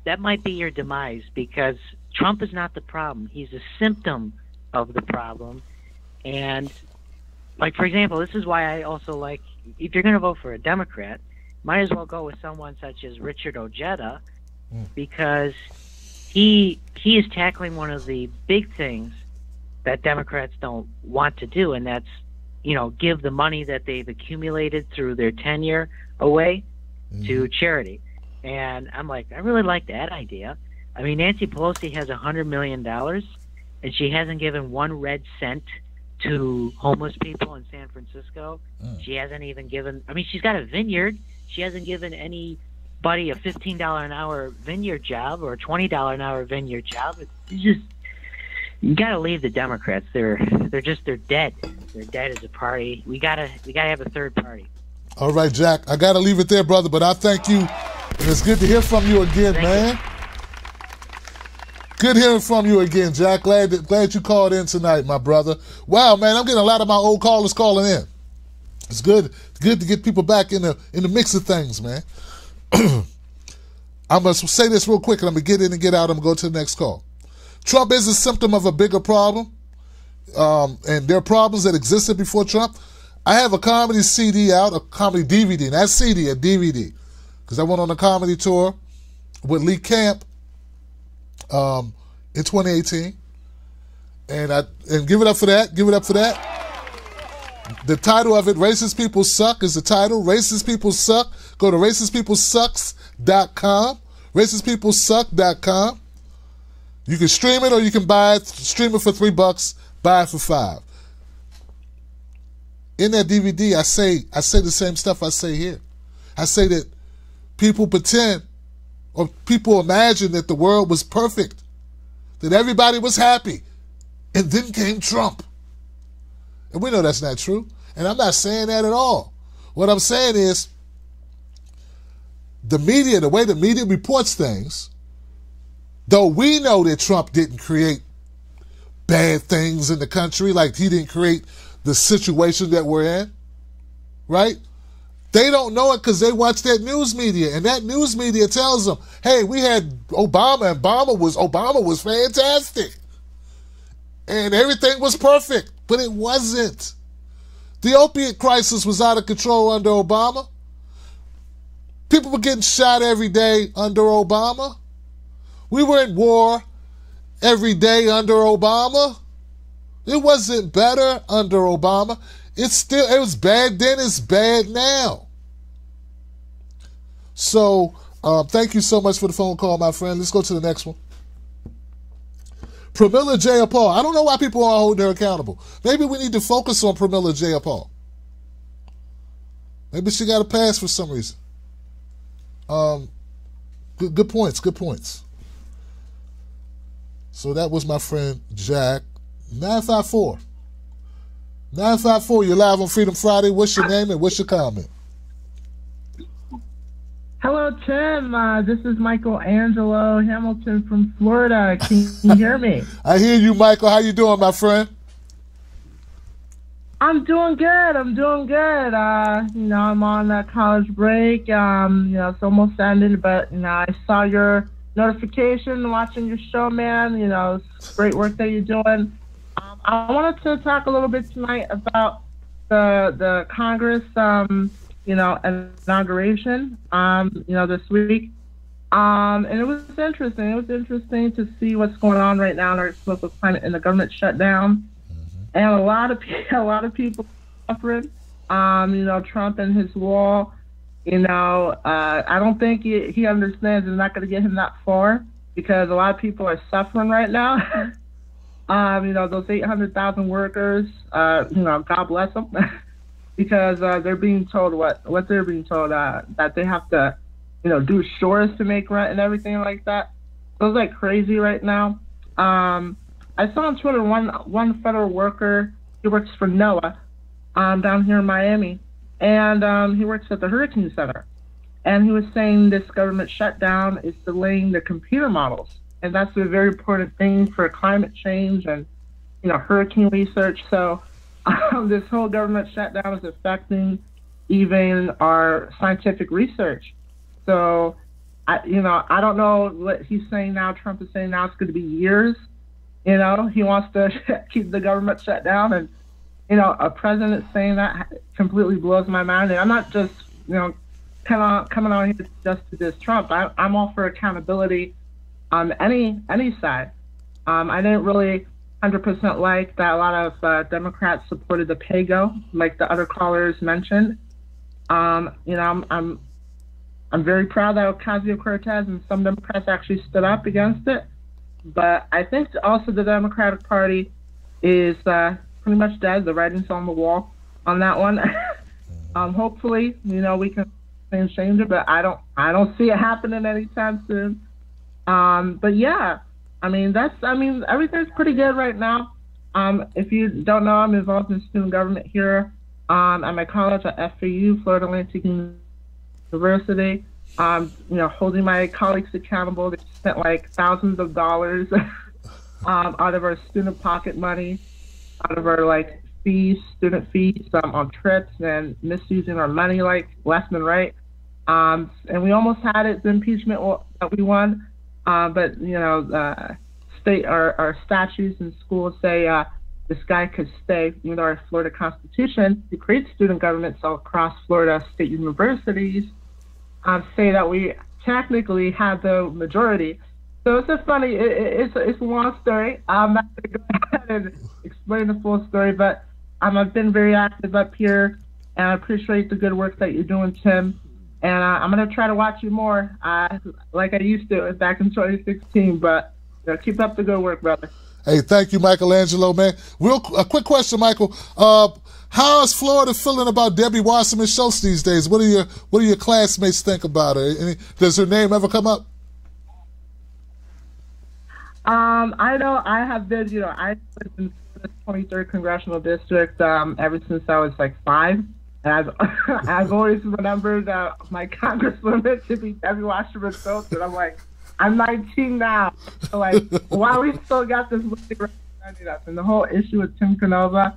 that might be your demise, because Trump is not the problem. He's a symptom of the problem. And, like, for example, this is why I also like, if you're going to vote for a Democrat, might as well go with someone such as Richard Ojeda, because he is tackling one of the big things that Democrats don't want to do, and that's, give the money that they've accumulated through their tenure away to charity. And I'm like, I really like that idea. I mean, Nancy Pelosi has $100 million, and she hasn't given one red cent to homeless people in San Francisco. She hasn't even given, she's got a vineyard. She hasn't given anybody a $15 an hour vineyard job or a $20 an hour vineyard job. It's just, you got to leave the Democrats. They're dead. They're dead as a party. We gotta have a third party.
All right, Jack. I gotta leave it there, brother. But I thank you, and it's good to hear from you again, man. Good hearing from you again, Jack. Glad you called in tonight, my brother. Wow, man, I'm getting a lot of my old callers calling in. It's good to get people back in the mix of things, man. I'm going to say this real quick, and I'm going to get in and get out. I'm going to go to the next call. Trump is a symptom of a bigger problem, and there are problems that existed before Trump. I have a comedy CD out, a comedy DVD, not CD, a DVD, because I went on a comedy tour with Lee Camp in 2018, and give it up for that. Give it up for that. The title of it, Racist People Suck, is the title. Racist People Suck. Go to racistpeoplesucks.com. Racistpeoplesuck.com. You can stream it or you can buy it. Stream it for $3, buy it for $5. In that DVD, I say the same stuff I say here. I say that people pretend or people imagine that the world was perfect, that everybody was happy, and then came Trump. And we know that's not true. And I'm not saying that at all. What I'm saying is the media, the way the media reports things, though we know that Trump didn't create bad things in the country, like he didn't create the situation that we're in, right? They don't know it because they watch that news media, and that news media tells them, hey, we had Obama, and Obama was fantastic. And everything was perfect, but it wasn't. The opiate crisis was out of control under Obama. People were getting shot every day under Obama. We were in war every day under Obama. It wasn't better under Obama. It was bad then, it's bad now. So, thank you so much for the phone call, my friend. Let's go to the next one. Pramila Jayapal. I don't know why people aren't holding her accountable. Maybe we need to focus on Pramila Jayapal. Maybe she got a pass for some reason. Good points. Good points. So that was my friend Jack. 954. 954. You're live on Freedom Friday. What's your name and what's your comment?
Hello, Tim. This is Michael Angelo Hamilton from Florida. Can you hear me?
I hear you, Michael. How you doing, my friend?
I'm doing good. I'm on college break. It's almost ended, but, I saw your notification watching your show, man. It's great work that you're doing. I wanted to talk a little bit tonight about the Congress, inauguration, this week. And it was interesting. It was interesting to see what's going on right now in our political climate and the government shutdown. And a lot of people suffering. Trump and his wall. I don't think he understands it's not going to get him that far because a lot of people are suffering right now. Those 800,000 workers. God bless them. Because they're being told what they're being told, that they have to, do chores to make rent and everything like that. So it's like crazy right now. I saw on Twitter one federal worker, he works for NOAA down here in Miami, and he works at the Hurricane Center. And he was saying this government shutdown is delaying the computer models. And that's a very important thing for climate change and, hurricane research. So this whole government shutdown is affecting even our scientific research. So, I don't know what he's saying now. Trump is saying now it's going to be years. He wants to keep the government shut down. And, a president saying that completely blows my mind. And I'm not just, coming on here just to diss Trump. I'm all for accountability on any side. I didn't really 100% like that a lot of Democrats supported the PAYGO, like the other callers mentioned. I'm very proud that Ocasio-Cortez and some Democrats actually stood up against it. But I think also the Democratic Party is pretty much dead. The writing's on the wall on that one. Hopefully, we can change it, but I don't see it happening anytime soon. But yeah. Everything's pretty good right now. If you don't know, I'm involved in student government here at my college at FAU, Florida Atlantic University. Holding my colleagues accountable. They spent like thousands of dollars out of our student pocket money, out of our student fees on trips and misusing our money like left and right. And we almost had it, the impeachment that we won. But, our statutes and schools say this guy could stay, even though our Florida Constitution, to create student governments all across Florida state universities, say that we technically have the majority. So it's just funny. It's a long story. I'm not going to go ahead and explain the full story, but I've been very active up here, and I appreciate the good work that you're doing, Tim. And I'm going to try to watch you more, like I used to back in 2016. But keep up the good work, brother.
Hey, thank you, Michelangelo, man. A quick question, Michael. How is Florida feeling about Debbie Wasserman Schultz these days? What do your classmates think about her? Does her name ever come up?
I know I have been, I was in the 23rd Congressional District ever since I was like 5. And I've always remembered my congresswoman to be Debbie Wasserman Schultz, and I'm like, I'm 19 now. So why we still got this lady representing us? And the whole issue with Tim Canova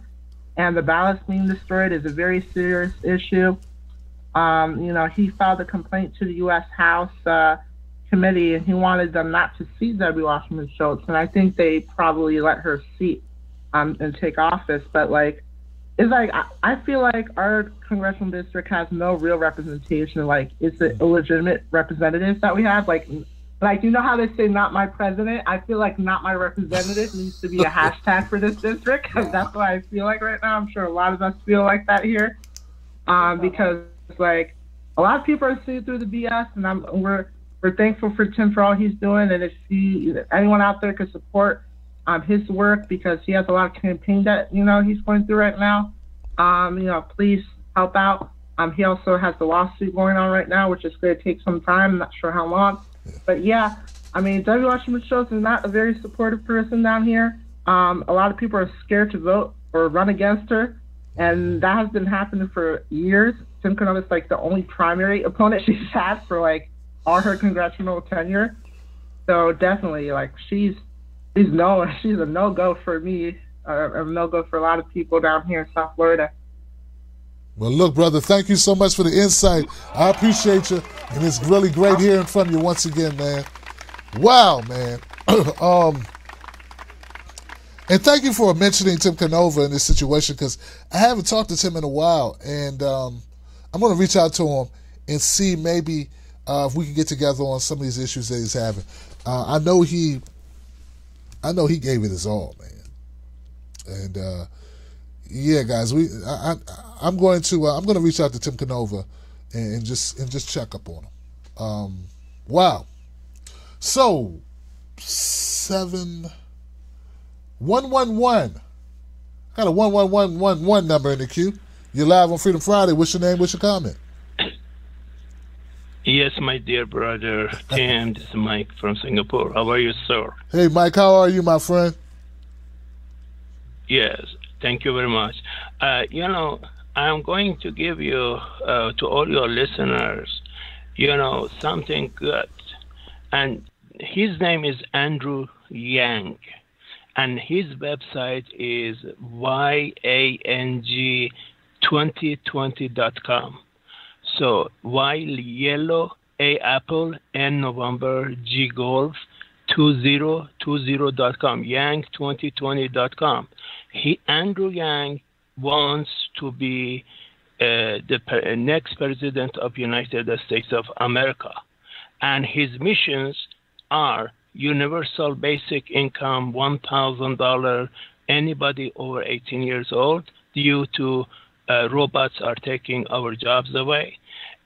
and the ballots being destroyed is a very serious issue. He filed a complaint to the U.S. House committee, and he wanted them not to seat Debbie Wasserman Schultz, and I think they probably let her seat and take office. But I feel like our congressional district has no real representation. It's the illegitimate representatives that we have. How they say "not my president"? I feel like "not my representative" needs to be a hashtag for this district, because that's what I feel like right now. I'm sure a lot of us feel like that here, because a lot of people are seeing through the BS, and we're thankful for Tim for all he's doing. And if anyone out there could support his work, because he has a lot of campaign that he's going through right now, please help out. He also has the lawsuit going on right now, which is going to take some time. I'm not sure how long. But yeah, Debbie Wasserman Schultz is not a very supportive person down here. A lot of people are scared to vote or run against her, and that has been happening for years. Tim Canova is the only primary opponent she's had for all her congressional tenure. So definitely, she's a no-go for me, a no-go for a lot of people down here in South Florida.
Well, look, brother, thank you so much for the insight. I appreciate you, and it's really great hearing from you once again, man. Wow, man. And thank you for mentioning Tim Canova in this situation, because I haven't talked to Tim in a while, and I'm going to reach out to him and see maybe if we can get together on some of these issues that he's having. I know he gave it his all, man. And yeah, guys, I'm going to reach out to Tim Canova and just check up on him. Wow. So 7111. I got a 11111 number in the queue. You're live on Freedom Friday. What's your name? What's your comment?
Yes, my dear brother Tim. This is Mike from Singapore. How are you, sir?
Hey, Mike. How are you, my friend?
Yes, thank you very much. I'm going to give you to all your listeners, something good. And his name is Andrew Yang, and his website is yang2020.com. So Y yellow, A apple, N November, G golf, 2020.com, yang2020.com. Andrew Yang wants to be the next president of United States of America, and his missions are universal basic income, $1,000, anybody over 18 years old, due to robots are taking our jobs away,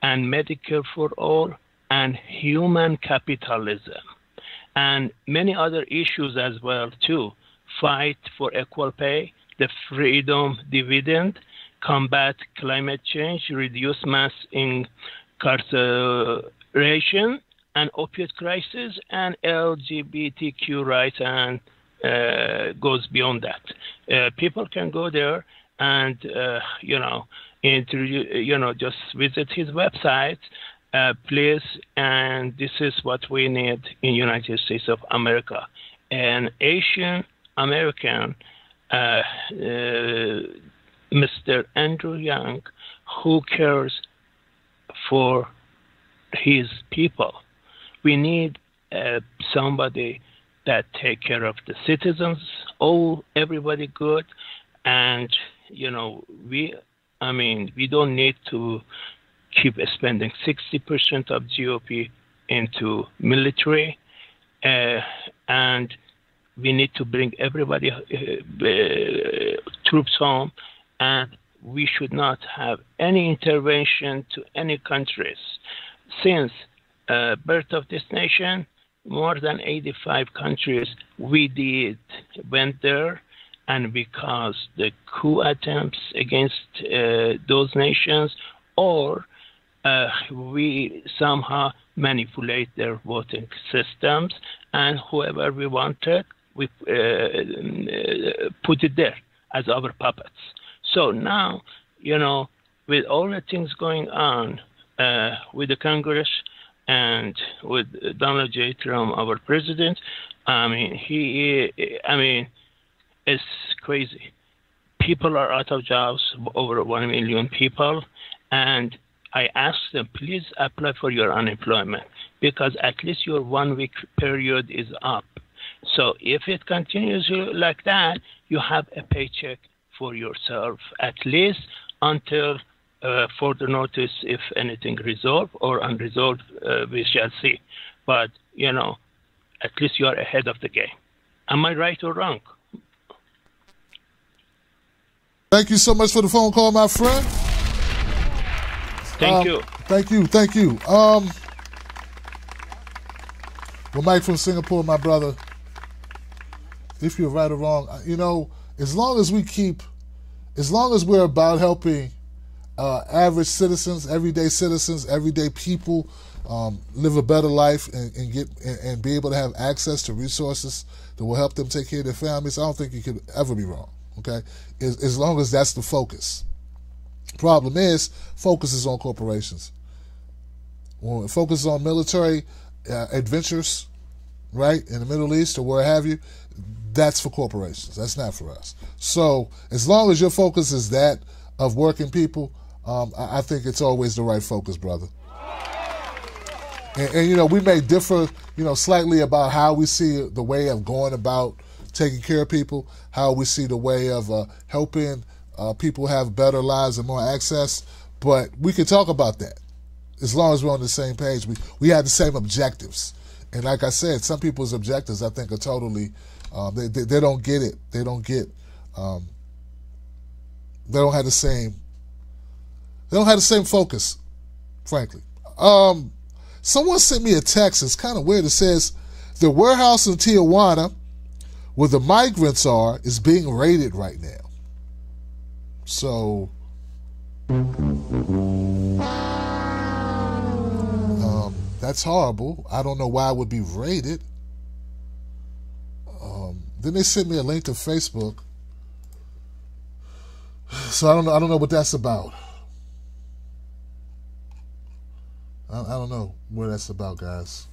and Medicare for all, and human capitalism, and many other issues as well too. Fight for equal pay, the freedom dividend, combat climate change, reduce mass incarceration and opioid crisis, and LGBTQ rights, and goes beyond that. People can go there and just visit his website, please. And this is what we need in United States of America. An Asian American Mr. Andrew Yang, who cares for his people. We need somebody that take care of the citizens, everybody good, and we don't need to keep spending 60% of GOP into military, and we need to bring everybody troops home, and we should not have any intervention to any countries. Since birth of this nation, more than 85 countries went there, and because the coup attempts against those nations, or we somehow manipulate their voting systems, and whoever we wanted, we put it there as our puppets. So now, with all the things going on with the Congress and with Donald J. Trump, our president, it's crazy. People are out of jobs, over 1 million people, and I asked them, please apply for your unemployment, because at least your 1 week period is up. So if it continues like that, you have a paycheck for yourself, at least until further notice, if anything resolved or unresolved, we shall see. But, at least you are ahead of the game. Am I right or wrong?
Thank you so much for the phone call, my friend.
Thank you.
Thank you. Well, Mike from Singapore, my brother, if you're right or wrong, as long as we're about helping average citizens, everyday people live a better life and be able to have access to resources that will help them take care of their families, I don't think you could ever be wrong. Okay, as long as that's the focus. Problem is, focus is on corporations. When it focuses on military adventures, right, in the Middle East or where have you, that's for corporations. That's not for us. So as long as your focus is that of working people, I think it's always the right focus, brother. And we may differ, slightly about how we see the way of going about taking care of people, how we see the way of helping people have better lives and more access, but we can talk about that as long as we're on the same page. We have the same objectives, and like I said, some people's objectives I think are totally they don't get it. They don't have the same focus, frankly. Someone sent me a text. It's kind of weird. It says the warehouse in Tijuana where the migrants are is being raided right now. So that's horrible. I don't know why it would be raided. Then they sent me a link to Facebook. So I don't know what that's about. I don't know what that's about, guys.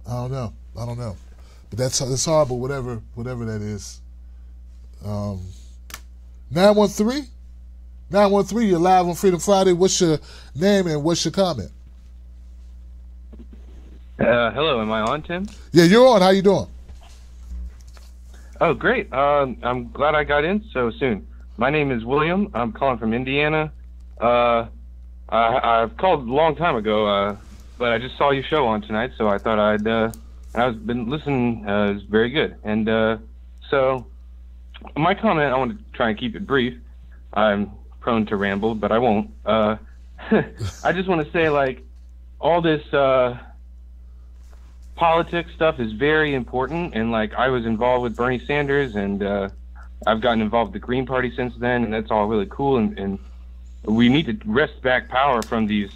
I don't know. But that's horrible, whatever that is. 913, you're live on Freedom Friday. What's your name and what's your comment?
Hello, am I on, Tim?
Yeah, you're on. How you doing?
Oh, great. I'm glad I got in so soon. My name is William. I'm calling from Indiana. I've called a long time ago, but I just saw your show on tonight, so I thought I've been listening. It's very good. And so my comment, I want to try and keep it brief. I'm prone to ramble, but I won't. I just want to say, all this politics stuff is very important, and I was involved with Bernie Sanders, and I've gotten involved with the Green Party since then, and that's all really cool, and we need to wrest back power from these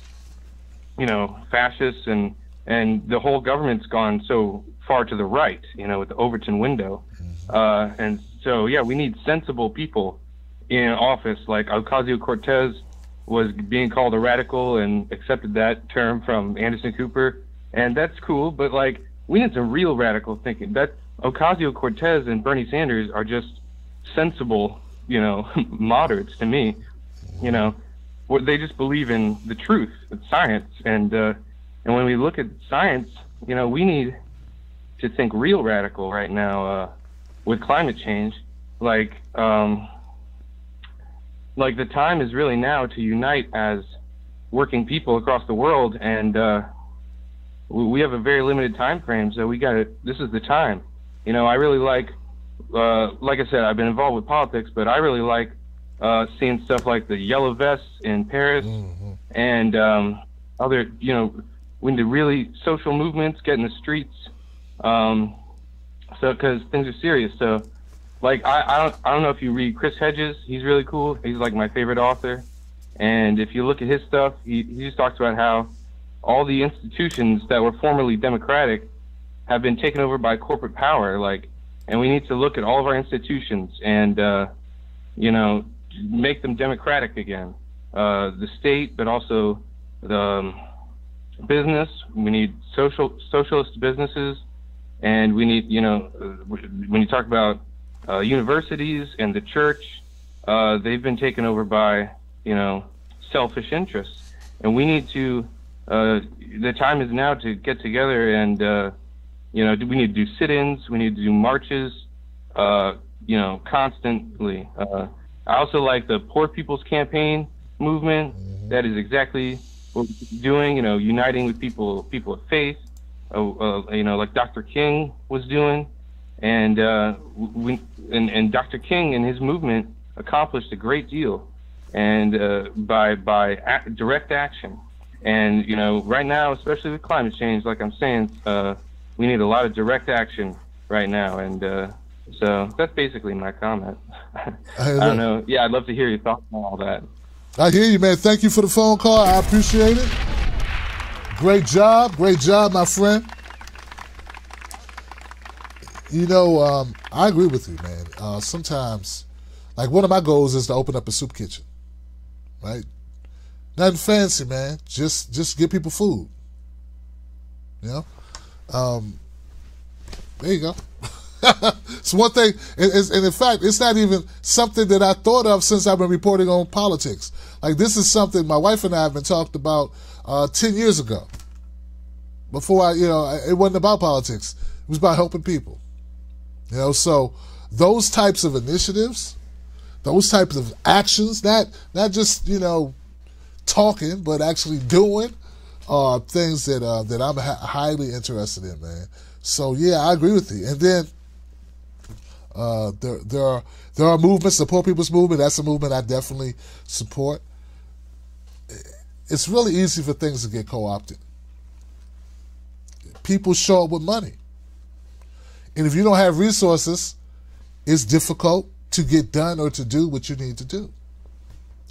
fascists, and the whole government's gone so far to the right, with the Overton window, and so we need sensible people in office. Like Ocasio-Cortez was being called a radical and accepted that term from Anderson Cooper. And that's cool, but we need some real radical thinking. That Ocasio-Cortez and Bernie Sanders are just sensible, moderates to me. They just believe in the truth, science, and when we look at science, we need to think real radical right now with climate change. Like the time is really now to unite as working people across the world, and we have a very limited time frame, so this is the time. I really like I said, I've been involved with politics, but I really like seeing stuff like the yellow vests in Paris, and other, when the really social movements get in the streets, because things are serious. So, I don't know if you read Chris Hedges. He's really cool. He's like my favorite author. And if you look at his stuff, he just talks about how all the institutions that were formerly democratic have been taken over by corporate power. And we need to look at all of our institutions and, make them democratic again. The state, but also the business. We need socialist businesses, and we need, when you talk about universities and the church, they've been taken over by, selfish interests, and we need to. The time is now to get together and, we need to do sit-ins, we need to do marches, constantly. I also like the Poor People's Campaign movement. That is exactly what we're doing, uniting with people of faith, like Dr. King was doing. And and Dr. King and his movement accomplished a great deal, and by direct action. And right now, especially with climate change, like I'm saying, we need a lot of direct action right now. And so that's basically my comment. I don't know. Yeah, I'd love to hear your thoughts on all that.
I hear you, man. Thank you for the phone call. I appreciate it. Great job, my friend. I agree with you, man. Sometimes, one of my goals is to open up a soup kitchen, right? Nothing fancy, man. Just give people food. There you go. It's one thing, and in fact, it's not even something that I thought of since I've been reporting on politics. This is something my wife and I have been talked about 10 years ago. Before it wasn't about politics. It was about helping people. So those types of initiatives, those types of actions, not just, talking, but actually doing, are things that I'm highly interested in, man. So yeah, I agree with you. And then there are movements, the Poor People's Movement. That's a movement I definitely support. It's really easy for things to get co-opted. People show up with money, and if you don't have resources, it's difficult to get done or to do what you need to do.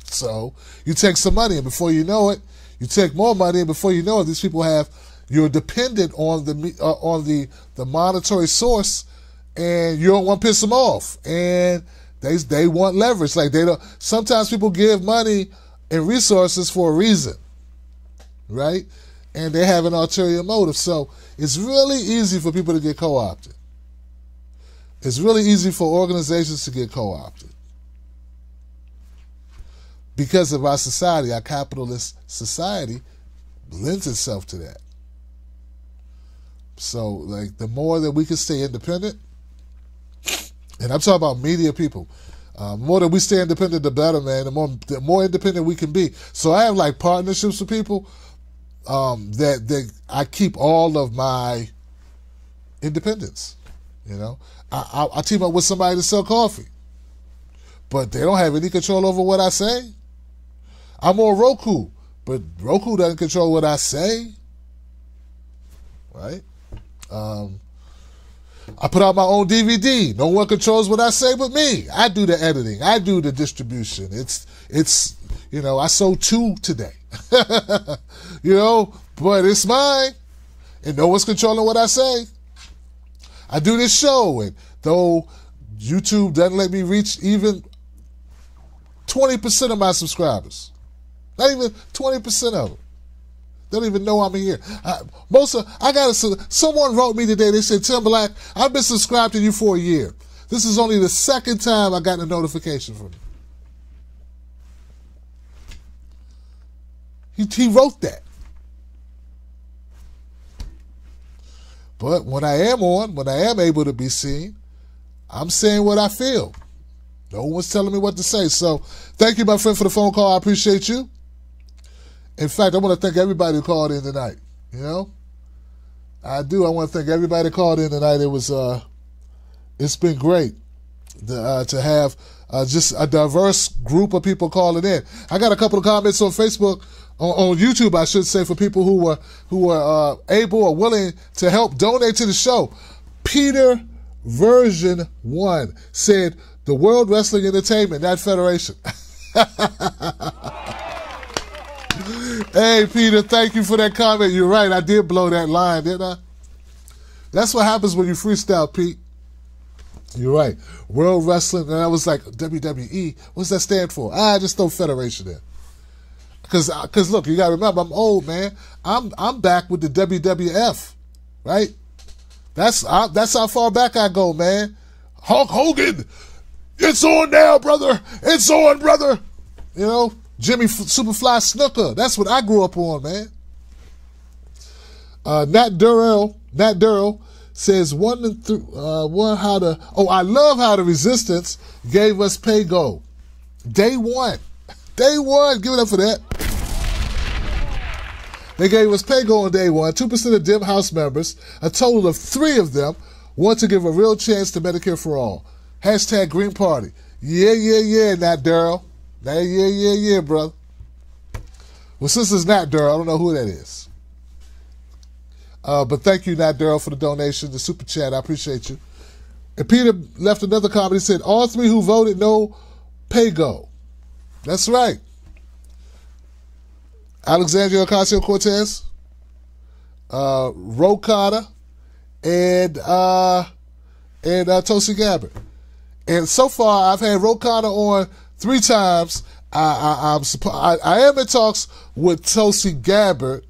So you take some money, and before you know it, you take more money, and before you know it, these people you're dependent on the monetary source, and you don't want to piss them off, and they want leverage. Sometimes people give money and resources for a reason, right? And they have an ulterior motive. So it's really easy for people to get co-opted. It's really easy for organizations to get co-opted because of our society. Our capitalist society lends itself to that. So, the more that we can stay independent, and I'm talking about media people, the more that we stay independent, the better, man. The more independent we can be. So I have partnerships with people that I keep all of my independence. I team up with somebody to sell coffee, but they don't have any control over what I say. I'm on Roku, but Roku doesn't control what I say, right? I put out my own DVD. No one controls what I say but me. I do the editing. I do the distribution. It's I sold 2 today. But it's mine, and no one's controlling what I say. I do this show, and though YouTube doesn't let me reach even 20% of my subscribers, not even 20% of them, They don't even know I'm here. Someone wrote me today. They said, Tim Black, I've been subscribed to you for a year. This is only the second time I got a notification from you. He wrote that. But when I am able to be seen, I'm saying what I feel. No one's telling me what to say. So thank you, my friend, for the phone call. I appreciate you. In fact, I want to thank everybody who called in tonight. You know, I do. I want to thank everybody who called in tonight. It was, it's been great to have just a diverse group of people calling in. I got a couple of comments on Facebook, on YouTube, I should say, for people who were able or willing to help donate to the show. Peter Version 1 said, the World Wrestling Entertainment, not Federation. Hey, Peter, thank you for that comment. You're right. I did blow that line, didn't I? That's what happens when you freestyle, Pete. You're right. World Wrestling, and I was like, WWE, what's that stand for? Just throw Federation in. Because look, you got to remember, I'm old, man. I'm back with the WWF, right? That's how far back I go, man. Hulk Hogan, it's on now, brother. It's on, brother. You know, Jimmy Superfly Snuka. That's what I grew up on, man. Nat Durrell says I love how the Resistance gave us pay go. Day one. Give it up for that. They gave us pay go on day one. 2% of DIM House members, a total of 3 of them, want to give a real chance to Medicare for all. Hashtag Green Party. Yeah, Nat Durrell. Yeah, brother. Well, since it's Nat Durrell, I don't know who that is. But thank you, Nat Durrell, for the donation, the super chat. I appreciate you. And Peter left another comment. He said, all 3 who voted no pay go. That's right. Alexandria Ocasio-Cortez, Ro Khanna, and Tulsi Gabbard. And so far, I've had Ro Khanna on 3 times. I am in talks with Tulsi Gabbard,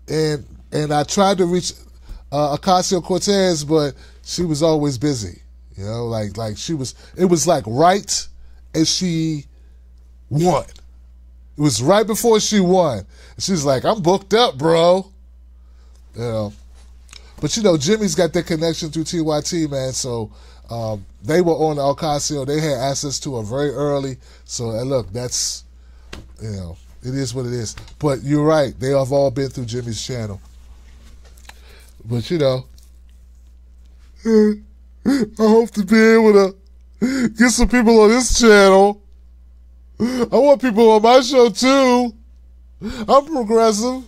and I tried to reach Ocasio-Cortez, but she was always busy. You know, like it was like right as she won. It was right before she won. She's like, I'm booked up, bro. You know. But, you know, Jimmy's got that connection through TYT, man. So they were on Ocasio. They had access to her very early. So, look, that's, you know, it is what it is. But you're right. They have all been through Jimmy's channel. But, you know, I hope to be able to get some people on this channel. I want people on my show, too. I'm progressive.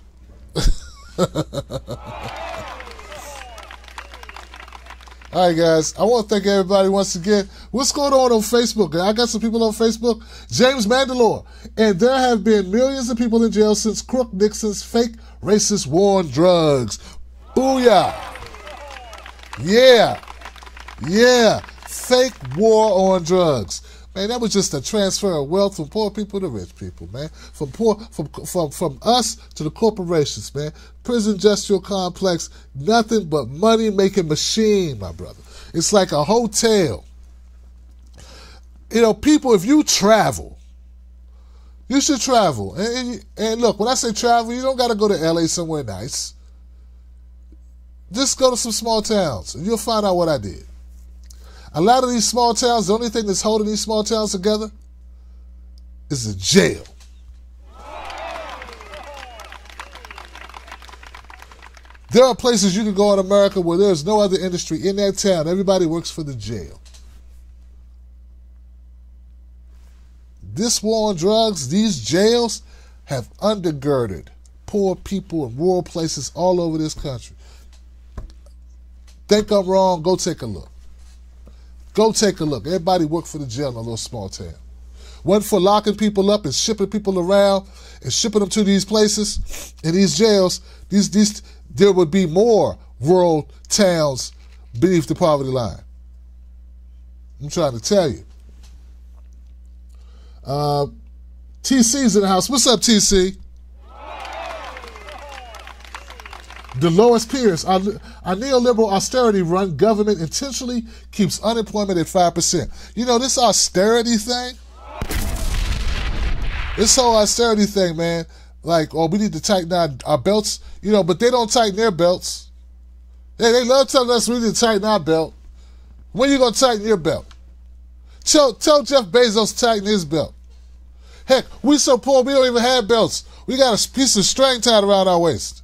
All right, guys. I want to thank everybody once again. What's going on Facebook? I got some people on Facebook. James Mandalore. And there have been millions of people in jail since Crook Nixon's fake racist war on drugs. Booyah. Yeah. Fake war on drugs. Man, that was just a transfer of wealth from poor people to rich people, man. From us to the corporations, man. Prison industrial complex, nothing but money-making machine, my brother. It's like a hotel. You know, people, if you travel, you should travel. And look, when I say travel, you don't got to go to L.A. somewhere nice. Just go to some small towns, and you'll find out what I did. A lot of these small towns, the only thing that's holding these small towns together is a jail. There are places you can go in America where there's no other industry in that town. Everybody works for the jail. This war on drugs, these jails have undergirded poor people in rural places all over this country. Think I'm wrong? Go take a look. Go take a look. Everybody worked for the jail in a little small town. One for locking people up and shipping people around and shipping them to these places and these jails. There would be more rural towns beneath the poverty line. I'm trying to tell you. TC's in the house. What's up, TC? Dolores Pierce, our neoliberal austerity run government intentionally keeps unemployment at 5%. You know, this austerity thing, this whole austerity thing, man, like, oh, we need to tighten our belts, you know, but they don't tighten their belts. They love telling us we need to tighten our belt. When you going to tighten your belt? Tell Jeff Bezos to tighten his belt. Heck, we so poor we don't even have belts. We got a piece of string tied around our waist.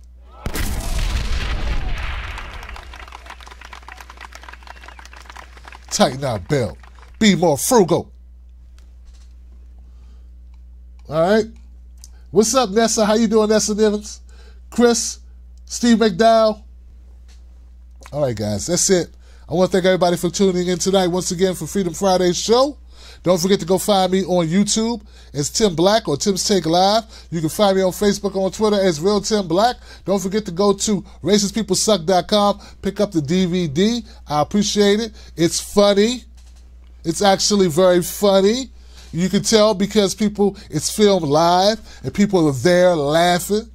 Tighten our belt. Be more frugal. All right. What's up, Nessa? How you doing, Nessa Nivens? Chris? Steve McDowell? All right, guys. That's it. I want to thank everybody for tuning in tonight once again for Freedom Friday's show. Don't forget to go find me on YouTube as Tim Black or Tim's Take Live. You can find me on Facebook, on Twitter as Real Tim Black. Don't forget to go to racistpeoplesuck.com. Pick up the DVD. I appreciate it. It's funny. It's actually very funny. You can tell because it's filmed live and people are there laughing.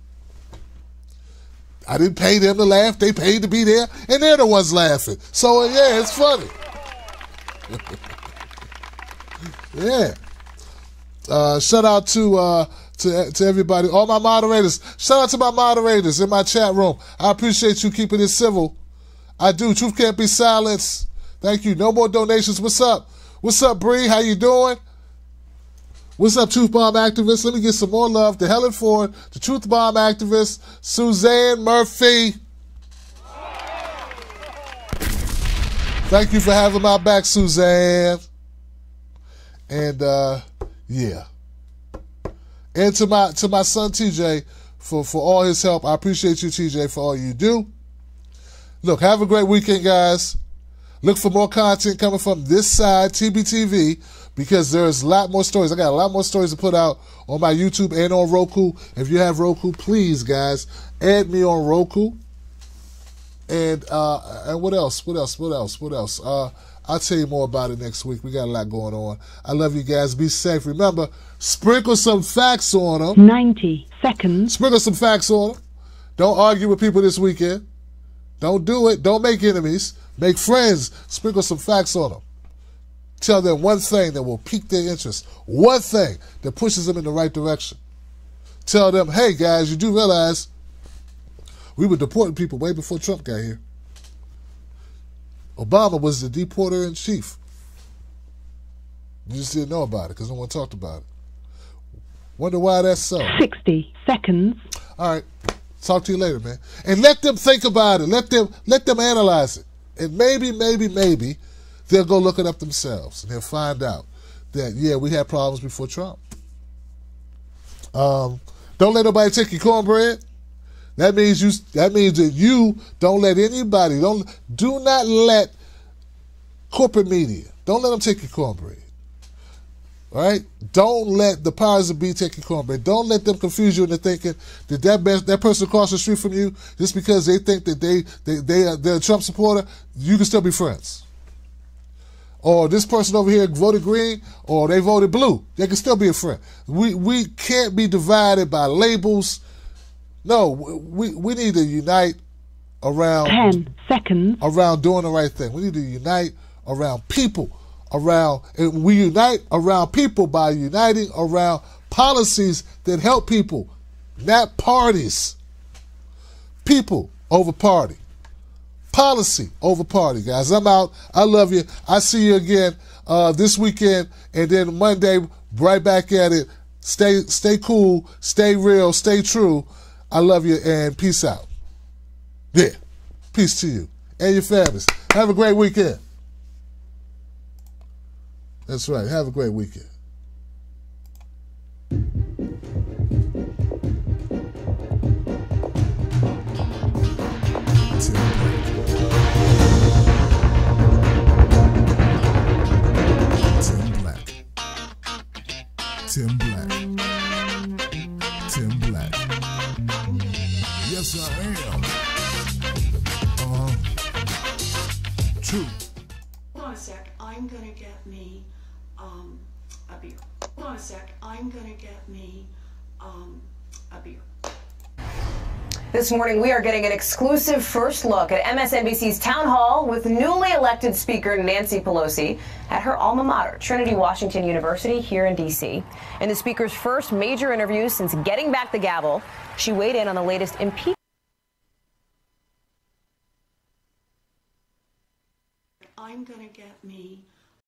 I didn't pay them to laugh. They paid to be there, and they're the ones laughing. So, yeah, it's funny. Yeah. Shout out to everybody, all my moderators. Shout out to my moderators in my chat room. I appreciate you keeping it civil. I do. Truth can't be silenced. Thank you. No more donations. What's up? What's up, Bree? How you doing? What's up, Truth Bomb activists? Let me get some more love to Helen Ford, the Truth Bomb activist, Suzanne Murphy. Thank you for having my back, Suzanne. And yeah. And to my son TJ for all his help. I appreciate you, TJ, for all you do. Look, have a great weekend, guys. Look for more content coming from this side, TBTV, because there's a lot more stories. I got a lot more stories to put out on my YouTube and on Roku. If you have Roku, please, guys, add me on Roku. And what else? I'll tell you more about it next week. We got a lot going on. I love you guys. Be safe. Remember, sprinkle some facts on them.
90 seconds.
Sprinkle some facts on them. Don't argue with people this weekend. Don't do it. Don't make enemies. Make friends. Sprinkle some facts on them. Tell them one thing that will pique their interest. One thing that pushes them in the right direction. Tell them, hey, guys, you do realize we were deporting people way before Trump got here. Obama was the deporter-in-chief. You just didn't know about it because no one talked about it. Wonder why that's so.
60 seconds.
All right. Talk to you later, man. And let them think about it. Let them analyze it. And maybe they'll go look it up themselves and they'll find out that, yeah, we had problems before Trump. Don't let nobody take your cornbread. That means that you don't let anybody, do not let corporate media, don't let them take your cornbread. All right? Don't let the powers that be take your cornbread. Don't let them confuse you into thinking that person across the street from you, just because they think that they're a Trump supporter, you can still be friends. Or this person over here voted green, or they voted blue. They can still be a friend. We can't be divided by labels. No, we need to unite around
10 seconds.
Around doing the right thing. We need to unite around people. And we unite around people by uniting around policies that help people, not parties. People over party. Policy over party, guys. I'm out. I love you. I see you again this weekend, and then Monday, right back at it. Stay cool, stay real, stay true. I love you, and peace out. Yeah. Peace to you and your families. Have a great weekend. That's right. Have a great weekend. Tim Black. Tim Black. Yes, I am. True.
Hold on a sec. I'm gonna get me a beer. Hold on a sec. I'm gonna get me a beer.
This morning, we are getting an exclusive first look at MSNBC's town hall with newly elected Speaker Nancy Pelosi at her alma mater, Trinity Washington University here in D.C. In the Speaker's first major interview since getting back the gavel, she weighed in on the latest impeachment.
I'm going to get me